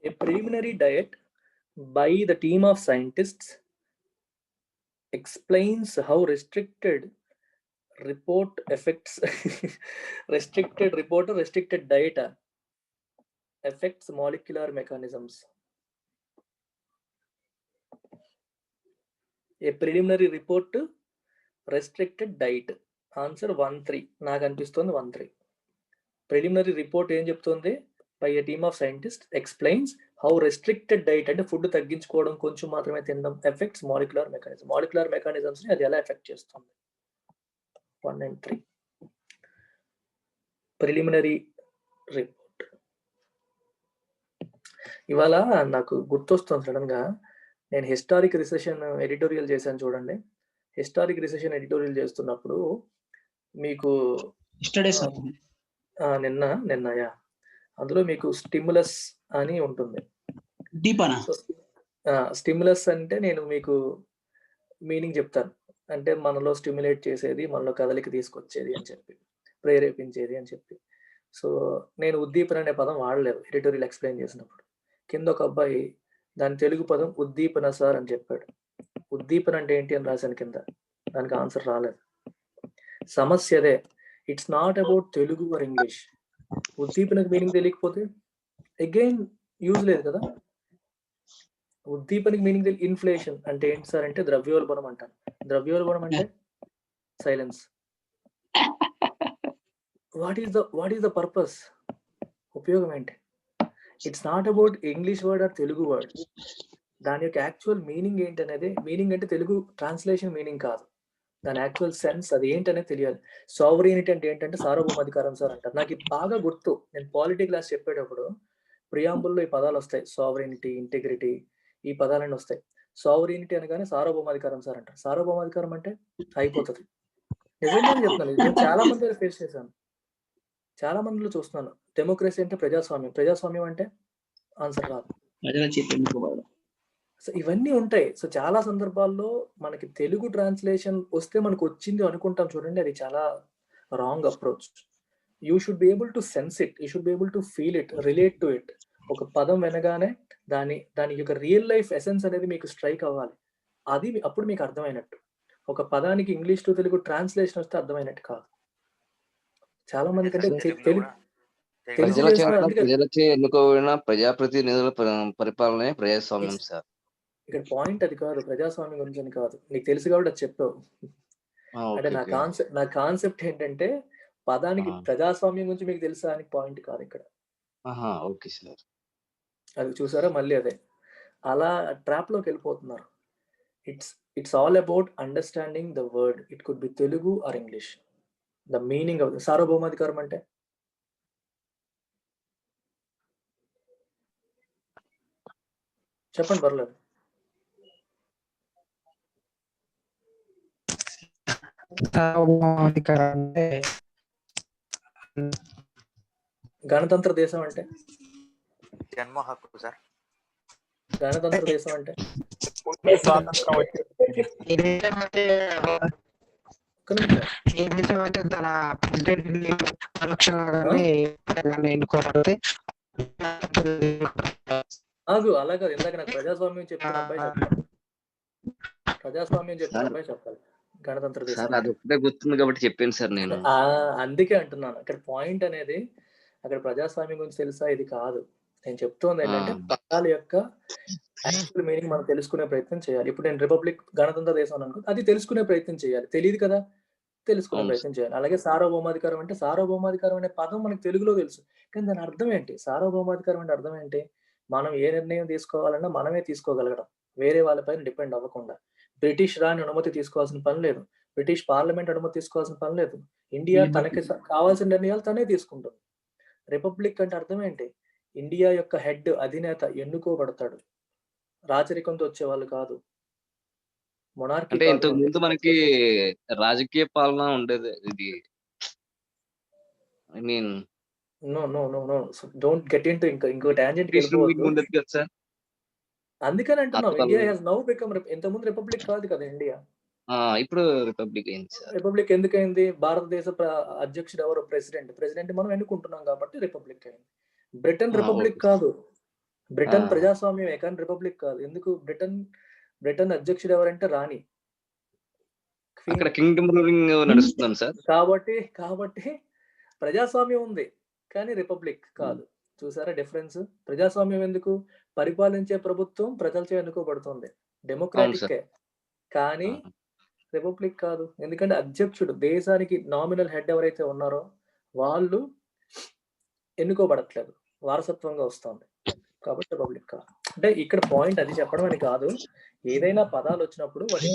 A preliminary diet by the team of scientists explains how restricted report affects restricted diet affects molecular mechanisms. A preliminary report to restricted diet. Answer 1-3. నాకు అనిపిస్తుంది 1-3. ప్రిలిమినరీ రిపోర్ట్ ఏం చెప్తుంది? By a team of scientist explains how restricted diet అంటే food తగ్గించుకోవడం, కొంచెం మాత్రమే తినడం effects molecular mechanism. Molecular mechanisms ని అది ఎలా ఎఫెక్ట్ చేస్తుంది? 1 and 3. Preliminary report. ఇవాళ నాకు గుర్తొస్తుంది సడన్ గా, నేను హిస్టారిక్ రిసెషన్ ఎడిటోరియల్ చేశాను చూడండి. హిస్టారిక్ రిసెషన్ ఎడిటోరియల్ చేస్తున్నప్పుడు మీకు నిన్న అందులో మీకు స్టిమ్యులస్ అని ఉంటుంది. స్టిమ్యులస్ అంటే నేను మీకు మీనింగ్ చెప్తాను. అంటే మనలో స్టిమ్యులేట్ చేసేది, మనలో కదలిక తీసుకొచ్చేది అని చెప్పి, ప్రేరేపించేది అని చెప్పి. సో నేను ఉద్దీపన అనే పదం వాడలేదు ఎడిటోరియల్ ఎక్స్ప్లెయిన్ చేసినప్పుడు. కింద ఒక అబ్బాయి దాని తెలుగు పదం ఉద్దీపన సార్ అని చెప్పాడు. ఉద్దీపన అంటే ఏంటి అని రాశాను కింద. దానికి ఆన్సర్ రాలేదు. సమస్యదే. It's not about Telugu or English. ఉద్దీపనకు మీనింగ్ తెలియకపోతే అగైన్ యూజ్ లేదు కదా. ఉద్దీపనకి మీనింగ్ ఇన్ఫ్లేషన్ అంటే ఏంటి సార్ అంటే ద్రవ్యోల్బణం అంటాను. ద్రవ్యోల్బణం అంటే silence. What is the purpose? ఉపయోగం ఏంటి? It's not about English word or Telugu word. దాని యొక్క యాక్చువల్ మీనింగ్ ఏంటనేది, మీనింగ్ అంటే తెలుగు ట్రాన్స్లేషన్ మీనింగ్ కాదు, దాని యాక్చువల్ సెన్స్ అది ఏంటనేది తెలియాలి. సావరీనిటీ అంటే ఏంటంటే సార్వభౌమాధికారం సార్ అంటారు. నాకు ఇది బాగా గుర్తు. నేను పాలిటీ క్లాస్ చెప్పేటప్పుడు ప్రియాంబుల్లో ఈ పదాలు వస్తాయి. సావరీనిటీ, ఇంటిగ్రిటీ, ఈ పదాలన్నీ వస్తాయి. సావరీనిటీ అనగానే సార్వభౌమాధికారం సార్ అంటారు. సార్వభౌమాధికారం అంటే అయిపోతుంది. నిజంగానే చెప్తున్నాను. నేను చాలా మంది ఫేస్ చేశాను, చాలా మందిలో చూస్తున్నాను. డెమోక్రసీ అంటే ప్రజాస్వామ్యం, ప్రజాస్వామ్యం అంటే ఆన్సర్ రాదు. సో ఇవన్నీ ఉంటాయి. సో చాలా సందర్భాల్లో మనకి తెలుగు ట్రాన్స్లేషన్ వస్తే మనకు వచ్చింది అనుకుంటాం చూడండి, అది చాలా wrong approach. You should be able to sense it, you should be able to feel it, relate to it. ఒక పదం వినగానే దాని యొక్క రియల్ లైఫ్ ఎసెన్స్ అనేది మీకు స్ట్రైక్ అవ్వాలి. అది అప్పుడు మీకు అర్థమైనట్టు. ఒక పదానికి ఇంగ్లీష్ టు తెలుగు ట్రాన్స్లేషన్ వస్తే అర్థమైనట్టు కాదు. చాలా మందికి అంటే ప్రజలచే ఎన్నుకోబడిన ప్రజాప్రతినిధుల పరిపాలనే ప్రజాస్వామ్యం సార్. ఇక్కడ పాయింట్ అది కాదు, ప్రజాస్వామ్యం గురించి అని కాదు. నీకు తెలుసు కాబట్టి అది చెప్పావు. అంటే నా కాన్సెప్ట్ ఏంటంటే పదానికి ప్రజాస్వామ్యం గురించి మీకు తెలుసా అని పాయింట్ కాదు ఇక్కడ. Okay sir. అది చూసారా, మళ్ళీ అదే అలా ట్రాప్ లోకి వెళ్ళిపోతున్నారు. It's all about understanding the word. It could be Telugu or English. The meaning of సార్వభౌమాధికారం అంటే చెప్పండి, పర్లేదు. గణతంత్ర దేశం అంటే జన్మ హక్కు సార్. గణతంత్ర దేశం అంటే అలా కాదు. ఇందాక నాకు ప్రజాస్వామ్యం చెప్తున్న అబ్బాయి చెప్పాలి, ప్రజాస్వామ్యం చెప్తున్న అబ్బాయి చెప్పాలి. గణతంత్ర దేశం గుర్తుంది కాబట్టి చెప్పాను సార్ నేను. అందుకే అంటున్నాను, అక్కడ పాయింట్ అనేది అక్కడ ప్రజాస్వామ్యం గురించి తెలుసా ఇది కాదు. నేను చెప్తోంది ఏంటంటే పదాల యొక్క యాక్చువల్ మీనింగ్ మనం తెలుసుకునే ప్రయత్నం చేయాలి. ఇప్పుడు నేను రిపబ్లిక్ గణతంత్ర దేశం అని అనుకో, అది తెలుసుకునే ప్రయత్నం చేయాలి. తెలియదు కదా, తెలుసుకునే ప్రయత్నం చేయాలి. అలాగే సార్వభౌమాధికారం అంటే సార్వభౌమాధికారం అనే పదం మనకు తెలుగులో తెలుసు, కానీ దాని అర్థం ఏంటి? సార్వభౌమాధికారం అంటే అర్థం ఏంటి? మనం ఏ నిర్ణయం తీసుకోవాలన్నా మనమే తీసుకోగలగడం, వేరే వాళ్ళపైన డిపెండ్ అవ్వకుండా. బ్రిటిష్ రాని అనుమతి తీసుకోవాల్సిన పని లేదు, బ్రిటిష్ పార్లమెంట్ అనుమతి తీసుకోవాల్సిన పని లేదు. ఇండియా తనకి కావాల్సిన నిర్ణయాలు తనే తీసుకుంటుంది. రిపబ్లిక్ అంటే అర్థం ఏంటి? ఇండియా యొక్క హెడ్, అధినేత ఎన్నుకోబడతాడు, రాచరికంతో వచ్చే వాళ్ళు కాదు. మొనార్కీ అంటే ఇంతకు ముందు మనకి రాజకీయ పాలన ఉండేది. ఇది I mean no don't get into ఇంకో టాంజెంట్ ఉండేది కదా సార్. అందుకని అంటున్నాం ఇండియా హస్ నౌ బికమ్. ఇంతకుముందు రిపబ్లిక్ కాదు కదా ఇండియా, ఇప్పుడు రిపబ్లిక్ అయింది సార్. రిపబ్లిక్ ఎందుకైంది? భారతదేశ అధ్యక్షుడు ఎవరు? ప్రెసిడెంట్ మనం ఎన్నుకుంటున్నాం కాబట్టి రిపబ్లిక్ అయింది. బ్రిటన్ రిపబ్లిక్ కాదు, బ్రిటన్ ప్రజాస్వామ్యమే కానీ రిపబ్లిక్ కాదు. ఎందుకు? బ్రిటన్ అధ్యక్షుడు ఎవరంటే రాణి, అక్కడ కింగ్డమ్ రూలింగ్ నడుస్తుంది సార్. కాబట్టి ప్రజాస్వామ్యం ఉంది కానీ రిపబ్లిక్ కాదు. చూసారా డిఫరెన్స్? ప్రజాస్వామ్యం ఎందుకు? పరిపాలించే ప్రభుత్వం ప్రజలచే ఎన్నుకోబడుతుంది, డెమోక్రాటిక్. కానీ రిపబ్లిక్ కాదు, ఎందుకంటే అధ్యక్షుడు, దేశానికి నామినల్ హెడ్ ఎవరైతే ఉన్నారో వాళ్ళు ఎన్నుకోబడట్లేదు, వారసత్వంగా వస్తుంది కాబట్టి రిపబ్లిక్ కాదు. అంటే ఇక్కడ పాయింట్ అది చెప్పడం అని కాదు, ఏదైనా పదాలు వచ్చినప్పుడు వాటి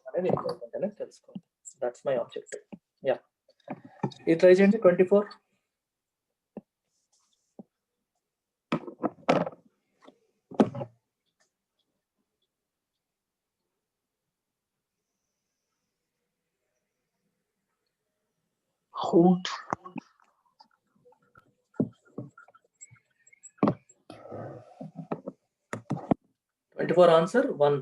అనేది ఇంపార్టెంట్ అనేది తెలుసుకోవాలి. That's my objective. యా, ఇది ట్రై చేయండి. 24. Hoot. Answer 1.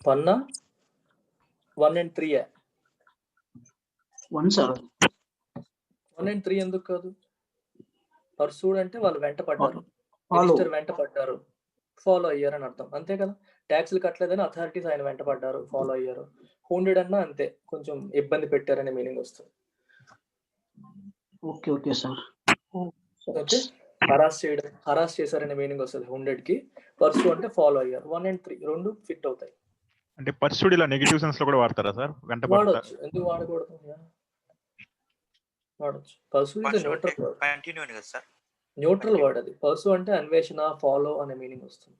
Panna 1 and 3. 1 sir. 1 and 3 ఎందుకు కాదు? పర్సూడ్ అంటే వాళ్ళు వెంట పడ్డారు, మినిస్టర్ వెంట పడ్డారు, ఫాలో అయ్యారు అని అర్థం, అంతే కదా. ట్యాక్స్లు కట్టలేదని అథారిటీస్ ఆయన వెంట పడ్డారు, ఫాలో అయ్యారు. హూండెడ్ అన్నా అంతే, కొంచెం ఇబ్బంది పెట్టారనే మీనింగ్ వస్తుంది. Okay sir. ఓకే, హరాస్ చేశారనే మీనింగ్ వస్తుంది హూండెడ్ కి. పర్సూ అంటే ఫాలో అయ్యారు. 1 and 3 రెండు ఫిట్ అవుతాయి. అంటే పర్సూడ్ ఇలా నెగిటివ్ సెన్స్ లో కూడా వాడతారా సార్? వెంట పడతా వాడొచ్చు, ఎందుకు వాడకూడదు? వాడొచ్చు. Pursue is neutral word. Continue కదా సార్? న్యూట్రల్ వర్డ్ అది. పర్సూ అంటే అన్వేషణ, ఫాలో అనే మీనింగ్ వస్తుంది.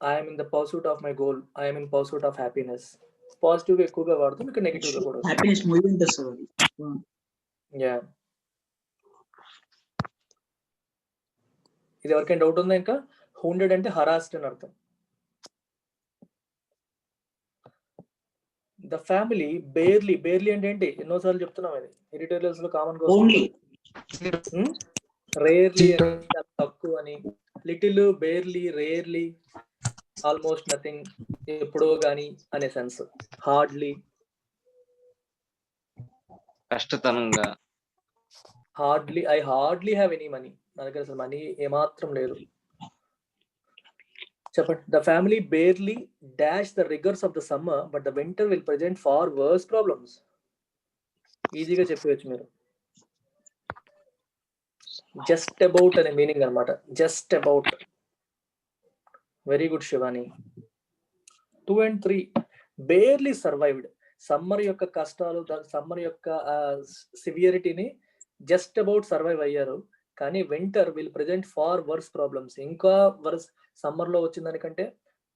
I'm in the pursuit of my goal, I'm in pursuit of happiness. Positive గా ఎక్కువగా వాడుతాం, ఇక్కడ నెగిటివ్ గా కూడా హ్యాపీనెస్ మూవీ ఉంటుంది సార్ అది. యా. ఇది ఎవరికైనా డౌట్ ఉందా? ఇంకా హూండెడ్ అంటే హరాస్డ్ అని అర్థం. ద ఫ్యామిలీ బేర్లీ, బేర్లీ అంటే ఏంటి? ఎన్నోసార్లు చెప్తున్నాం అది, ఎడిటోరియల్స్ లో కామన్ గా ఓన్లీ రేర్లీ అని, చాలా తక్కువ అని, little, barely, rarely, almost nothing, ఎప్పుడో గాని అనే సెన్స్. హార్డ్లీ, కష్టతరంగా. Hardly, I hardly have any money, నా దగ్గర అసలు మనీ ఏమాత్రం లేదు. చెప్పండి. The family barely dash the rigours of the summer but the winter will present far worse problems. ఈజీగా చెప్పవచ్చు మీరు. జస్ట్ అబౌట్ అనే మీనింగ్ అనమాట. Just about. Very good Shivani. 2 and 3 barely survived. Summer యొక్క కష్టాలు, సమ్మర్ యొక్క సివియరిటీని జస్ట్ అబౌట్ సర్వైవ్ అయ్యారు. కానీ winter will present far worse problems, ఇంకా వర్స్, సమ్మర్ లో వచ్చిన దానికంటే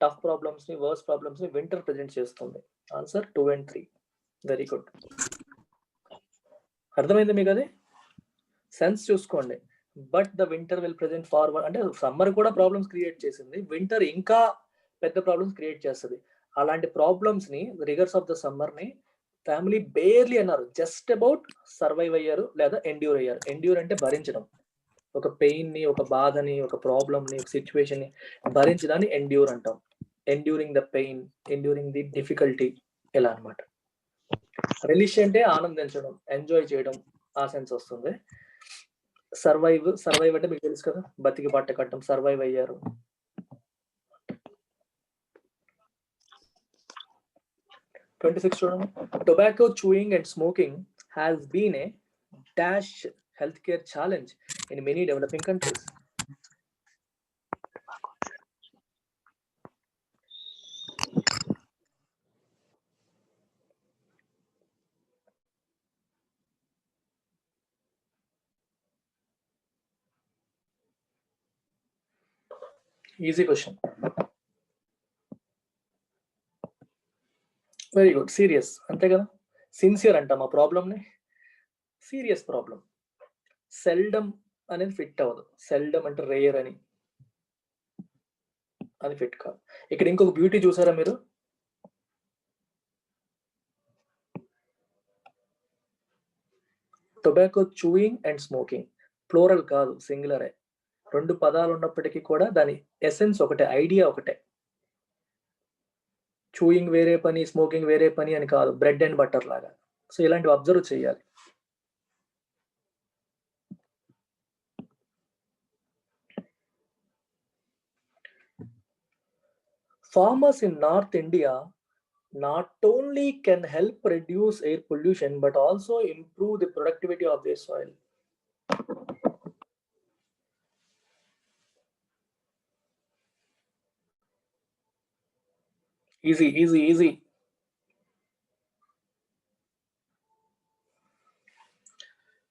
టఫ్ ప్రాబ్లమ్స్ ని, వర్స్ ప్రాబ్లమ్స్ ని వింటర్ ప్రెజెంట్ చేస్తుంది. Answer 2 and 3. Very good. అర్థమైంది మీకు? అది సెన్స్ చూసుకోండి. But the winter will present far, అంటే సమ్మర్ కూడా ప్రాబ్లమ్స్ క్రియేట్ చేసింది, వింటర్ ఇంకా పెద్ద ప్రాబ్లమ్స్ క్రియేట్ చేస్తుంది. అలాంటి ప్రాబ్లమ్స్ ని, రిగర్స్ ఆఫ్ ద సమ్మర్ ని ఫ్యామిలీ బేర్లీ అన్నారు. జస్ట్ అబౌట్ సర్వైవ్ అయ్యారు లేదా ఎండ్యూర్ అయ్యారు. ఎండ్యూర్ అంటే భరించడం. ఒక పెయిన్ ని, ఒక బాధని, ఒక ప్రాబ్లమ్ ని, ఒక సిచ్యువేషన్ ని భరించడాన్ని ఎండ్యూర్ అంటాం. Enduring the pain, enduring the difficulty, ఇలా అనమాట. రిలీష్ అంటే ఆనందించడం, ఎంజాయ్ చేయడం, ఆ సెన్స్ వస్తుంది. సర్వైవ్, సర్వైవ్ అంటే మీకు తెలుసు కదా, బతికి బట్ట కట్టడం, సర్వైవ్ అయ్యారు. 26 చూడండి. Tobacco chewing and smoking has been a dash health care challenge in many developing countries. Easy question. Very good. Serious, అంతే కదా. సిన్సియర్ అంటాం ఆ ప్రాబ్లమ్ని. Serious problem. సెల్డమ్ అనేది ఫిట్ అవ్వదు. సెల్డమ్ అంటే రేర్ అని, అది ఫిట్ కాదు. ఇక్కడ ఇంకొక బ్యూటీ చూసారా మీరు? Tobacco chewing and smoking plural కాదు, సింగులరే. 2 పదాలు ఉన్నప్పటికీ కూడా దాని ఎసెన్స్ ఒకటే, ఐడియా ఒకటే. చూయింగ్ వేరే పని, స్మోకింగ్ వేరే పని అని కాదు, బ్రెడ్ అండ్ బటర్ లాగా. సో ఇలాంటివి అబ్జర్వ్ చేయాలి. Farmers in North India not only can help reduce air pollution but also improve the productivity of their soil. Easy, easy, easy.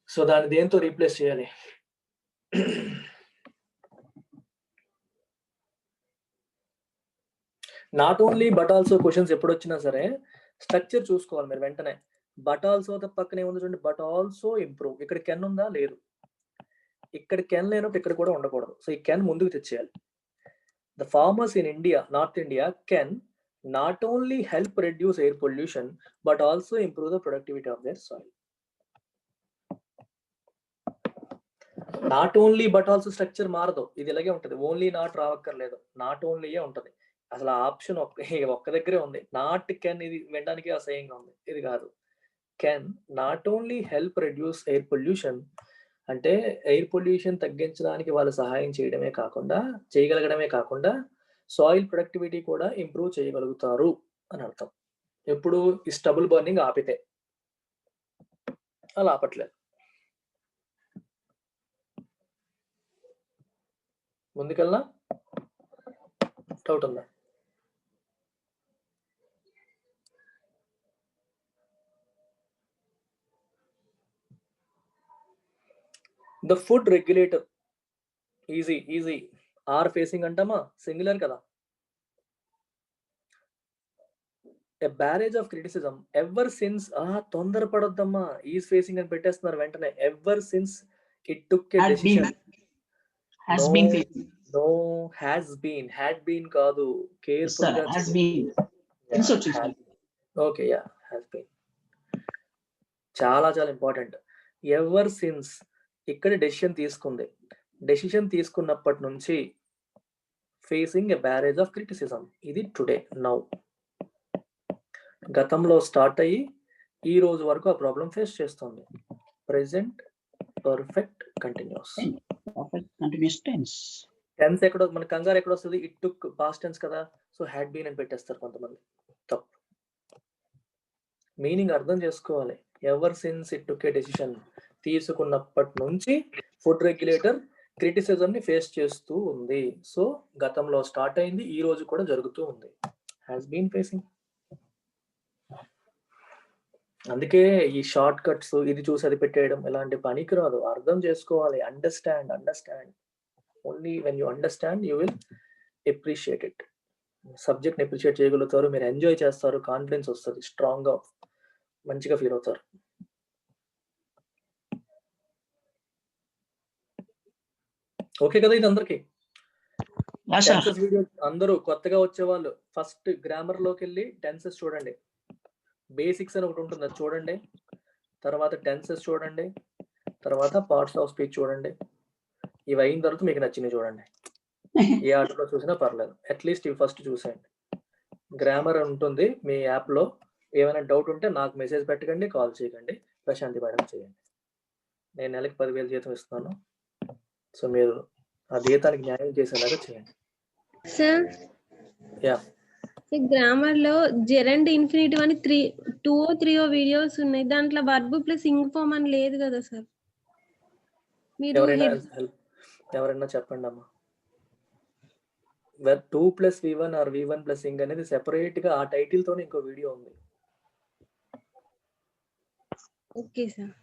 So దాన్ని దేంతో రీప్లేస్ చేయాలి? Not only but also questions ఎప్పుడు వచ్చినా సరే structure చూసుకోవాలి మీరు వెంటనే. బట్ ఆల్సో పక్కనే ఉంది చూడండి, బట్ ఆల్సో ఇంప్రూవ్. ఇక్కడ కెన్ ఉందా? లేదు. ఇక్కడ కెన్ లేనప్పుడు ఇక్కడ కూడా ఉండకూడదు. సో ఈ కెన్ ముందుకు తెచ్చేయాలి. The farmers in India, north India can not only help reduce air pollution but also improve the productivity of their soil. Not only but also structure మారదు, ఇది ఇలాగే ఉంటుంది. ఓన్లీ నాట్ రావక్కర్లేదు, నాట్ ఓన్లీయే ఉంటుంది. అసలు ఆ ఆప్షన్ ఒక్క దగ్గరే ఉంది. నాట్ కెన్, ఇది వినడానికి అసహ్యంగా ఉంది, ఇది కాదు. Can not only help reduce air pollution అంటే ఎయిర్ పొల్యూషన్ తగ్గించడానికి వాళ్ళు సహాయం చేయగలగడమే కాకుండా సాయిల్ ప్రొడక్టివిటీ కూడా ఇంప్రూవ్ చేయగలుగుతారు అని అర్థం. ఎప్పుడు ఈ స్టబుల్ బర్నింగ్ ఆపితే, అలా ఆపట్లేదు. ముందుకెళ్ళా? డౌట్ ఉందా? The food regulator, easy. Are facing అంటామా, సింగులర్ కదా. A barrage of criticism ever since, తొందరపడొద్దమ్మా, ఈజ్ ఫేసింగ్ అని పెట్టేస్తున్నారు వెంటనే. Ever since it took a decision. Has been facing. No, has been, had been కాదు, Yes, కేర్ఫుల్ sir. గా Has been. Tense వచ్చేసింది. Okay, yeah, has been. చాలా important. Ever since ఇక్కడ decision తీసుకుంది. డెసిషన్ తీసుకున్నప్పటి నుంచి facing a barrage of criticism, ఇది today, now. గతంలో స్టార్ట్ అయ్యి ఈ రోజు వరకు ఆ ప్రాబ్లం ఫేస్ చేస్తుంది. Present perfect continuous. Perfect continuous tense. Tense ఎక్కడో, మన కంగారు ఎక్కడ వస్తుంది, ఇట్ టుక్ పాస్ట్ టెన్స్ కదా, సో హ్యాడ్ బీన్ అని పెట్టేస్తారు కొంతమంది. తప్పు. మీనింగ్ అర్థం చేసుకోవాలి. Ever since it took a decision, తీసుకున్నప్పటి నుంచి ఫుడ్ రెగ్యులేటర్ క్రిటిసిజం ని ఫేస్ చేస్తూ ఉంది. సో గతంలో స్టార్ట్ అయింది, ఈ రోజు కూడా జరుగుతూ ఉంది. Has been facing. అందుకే ఈ షార్ట్ కట్స్, ఇది చూసి అది పెట్టేయడం ఇలాంటి పనికి రాదు. అర్థం చేసుకోవాలి. Understand. Only when you understand you will appreciate it. సబ్జెక్ట్ని అప్రిషియేట్ చేయగలుగుతారు, మీరు ఎంజాయ్ చేస్తారు, కాన్ఫిడెన్స్ వస్తుంది, స్ట్రాంగ్గా మంచిగా ఫీల్ అవుతారు. ఓకే కదా ఇది అందరికి? Yes, sir. టెన్సెస్ వీడియో అందరూ కొత్తగా వచ్చే వాళ్ళు ఫస్ట్ గ్రామర్ లోకి వెళ్ళి టెన్సెస్ చూడండి. బేసిక్స్ అని ఒకటి ఉంటుంది, అది చూడండి. తర్వాత టెన్సెస్ చూడండి. తర్వాత పార్ట్స్ ఆఫ్ స్పీచ్ చూడండి. ఇవి అయిన తర్వాత మీకు నచ్చినవి చూడండి. ఏ ఆర్డర్లో చూసినా పర్లేదు, అట్లీస్ట్ ఇవి ఫస్ట్ చూసేయండి. గ్రామర్ ఉంటుంది మీ యాప్లో. ఏమైనా డౌట్ ఉంటే నాకు మెసేజ్ పెట్టకండి, కాల్ చేయకండి, ప్రశాంతి మేడం చేయండి. నేను నెలకి 10,000 జీతం ఇస్తున్నాను. సో మీరు ఆ జీతానికి న్యాయం చేసేలాగా చేయండి. సార్, యా, గ్రామర్ లో జెరండ్ ఇన్ఫినిటివ్ అని 2-3 వీడియోస్ ఉన్నాయి. దాంట్లో వర్బ్ ప్లస్ ఇంగ్ ఫామ్ అని లేదు కదా సార్? మీరు ఎవరైనా చెప్పండి అమ్మా. 2+V1 ఆర్ V1+ ing అనేది సెపరేట్ గా ఆ టైటిల్ తోనే ఇంకో వీడియో ఉంది. Okay sir.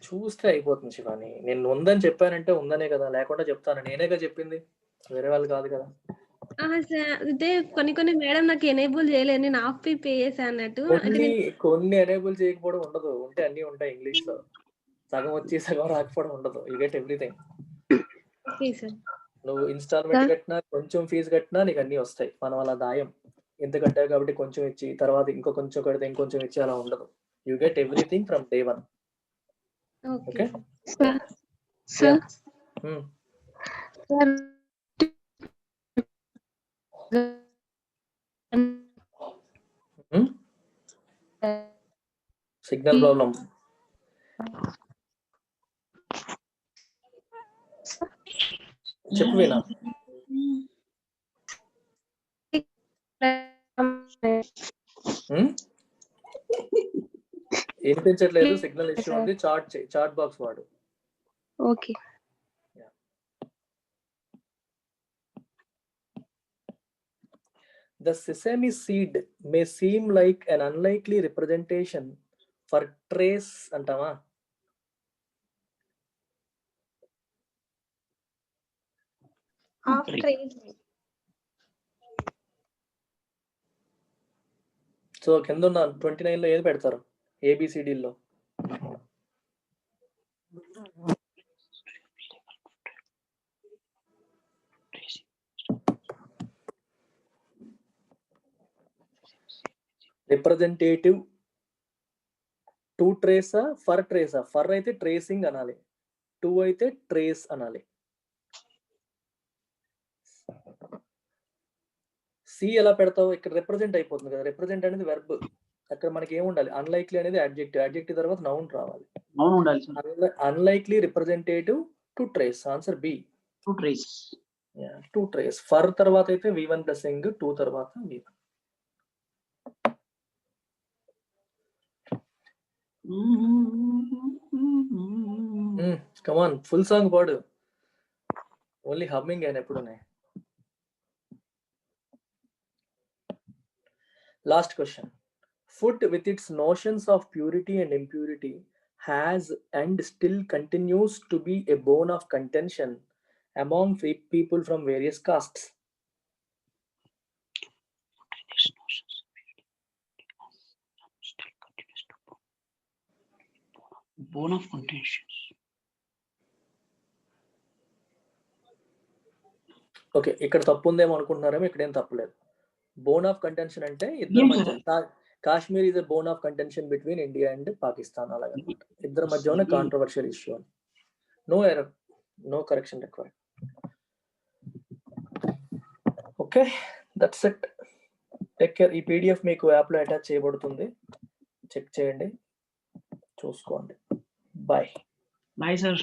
చూస్తే అయిపోతుంది శివాని. నేను ఉందని చెప్పానంటే ఉందనే కదా, లేకుండా చెప్తాను. నేనేగా చెప్పింది, వేరే వాళ్ళు కాదు కదా. సార్, అయితే కొన్ని మేడం నాకు ఎనేబుల్ చేయలేదు, నేను ఆఫ్ పే చేసా అన్నట్టు. అంటే కొన్ని ఎనేబుల్ చేయకపోవడం ఉండదు, ఉంటే అన్ని ఉంటాయి. ఇంగ్లీష్ లో సగం వచ్చి సగం రాకపోవడం ఉండదు. You get everything. Okay sir. నువ్వు ఇన్స్టాల్మెంట్ కట్టినా, కొంచెం ఫీజు కట్టినా నీకు అన్ని వస్తాయి. మనం అలా దాయం, ఎంత కట్టావు కాబట్టి కొంచెం ఇచ్చి తర్వాత ఇంకో కొంచెం కడితే ఇంకొంచెం ఇచ్చి అలా ఉండదు. You get everything from day 1. Okay sir. Sir, signal problem. చెప్పు వినా. వినిపించట్లేదు, సిగ్నల్ ఇష్యూ ఉంది. చాట్ బాక్స్ వాడు. Okay. The sesame seed may seem like an unlikely representation for trace అంటామా? సో కింద ఉన్న 29 లో ఏది పెడతారు? ABCDలో రిప్రజెంటేటివ్ టు ట్రేసా, ఫర్ ట్రేసా? ఫర్ అయితే ట్రేసింగ్ అనాలి, టు అయితే ట్రేస్ అనాలి. సి ఎలా పెడతావు? ఇక్కడ రిప్రజెంట్ అయిపోతుంది కదా. రిప్రజెంట్ అనేది వెర్బ్. అక్కడ మనకి ఏముండాలి? అన్లైక్లీ అనేది అడ్జెక్టివ్ తర్వాత నౌన్ రావాలి. Unlikely representative to trace. Answer B, to trace. To trace. For తర్వాత అయితే V1+ ing, టు తర్వాత V1. Come on, full song పాడు. ఓన్లీ హమ్మింగ్ అయిన ఎప్పుడునే. Last question. Food with its notions of purity and impurity has and still continues to be a bone of contention among people from various castes. Bone of contention. Okay, ఇక్కడ తప్పు ఉందేమో అనుకుంటున్నారేమో, ఇక్కడ ఏం తప్పలేదు. Bone of contention అంటే ఇద్దరు మధ్య, Kashmir is a bone of contention between India and Pakistan, అలాగనమాట. ఇద్దరు మధ్య ఉన్న కాంట్రవర్షియల్ ఇష్యూ అని. No error, no correction required. Okay, that's it. Take care. ఈ పీడిఎఫ్ మీకు యాప్లో అటాచ్ చేయబడుతుంది, చెక్ చేయండి, చూసుకోండి. బాయ్. Bye, sir.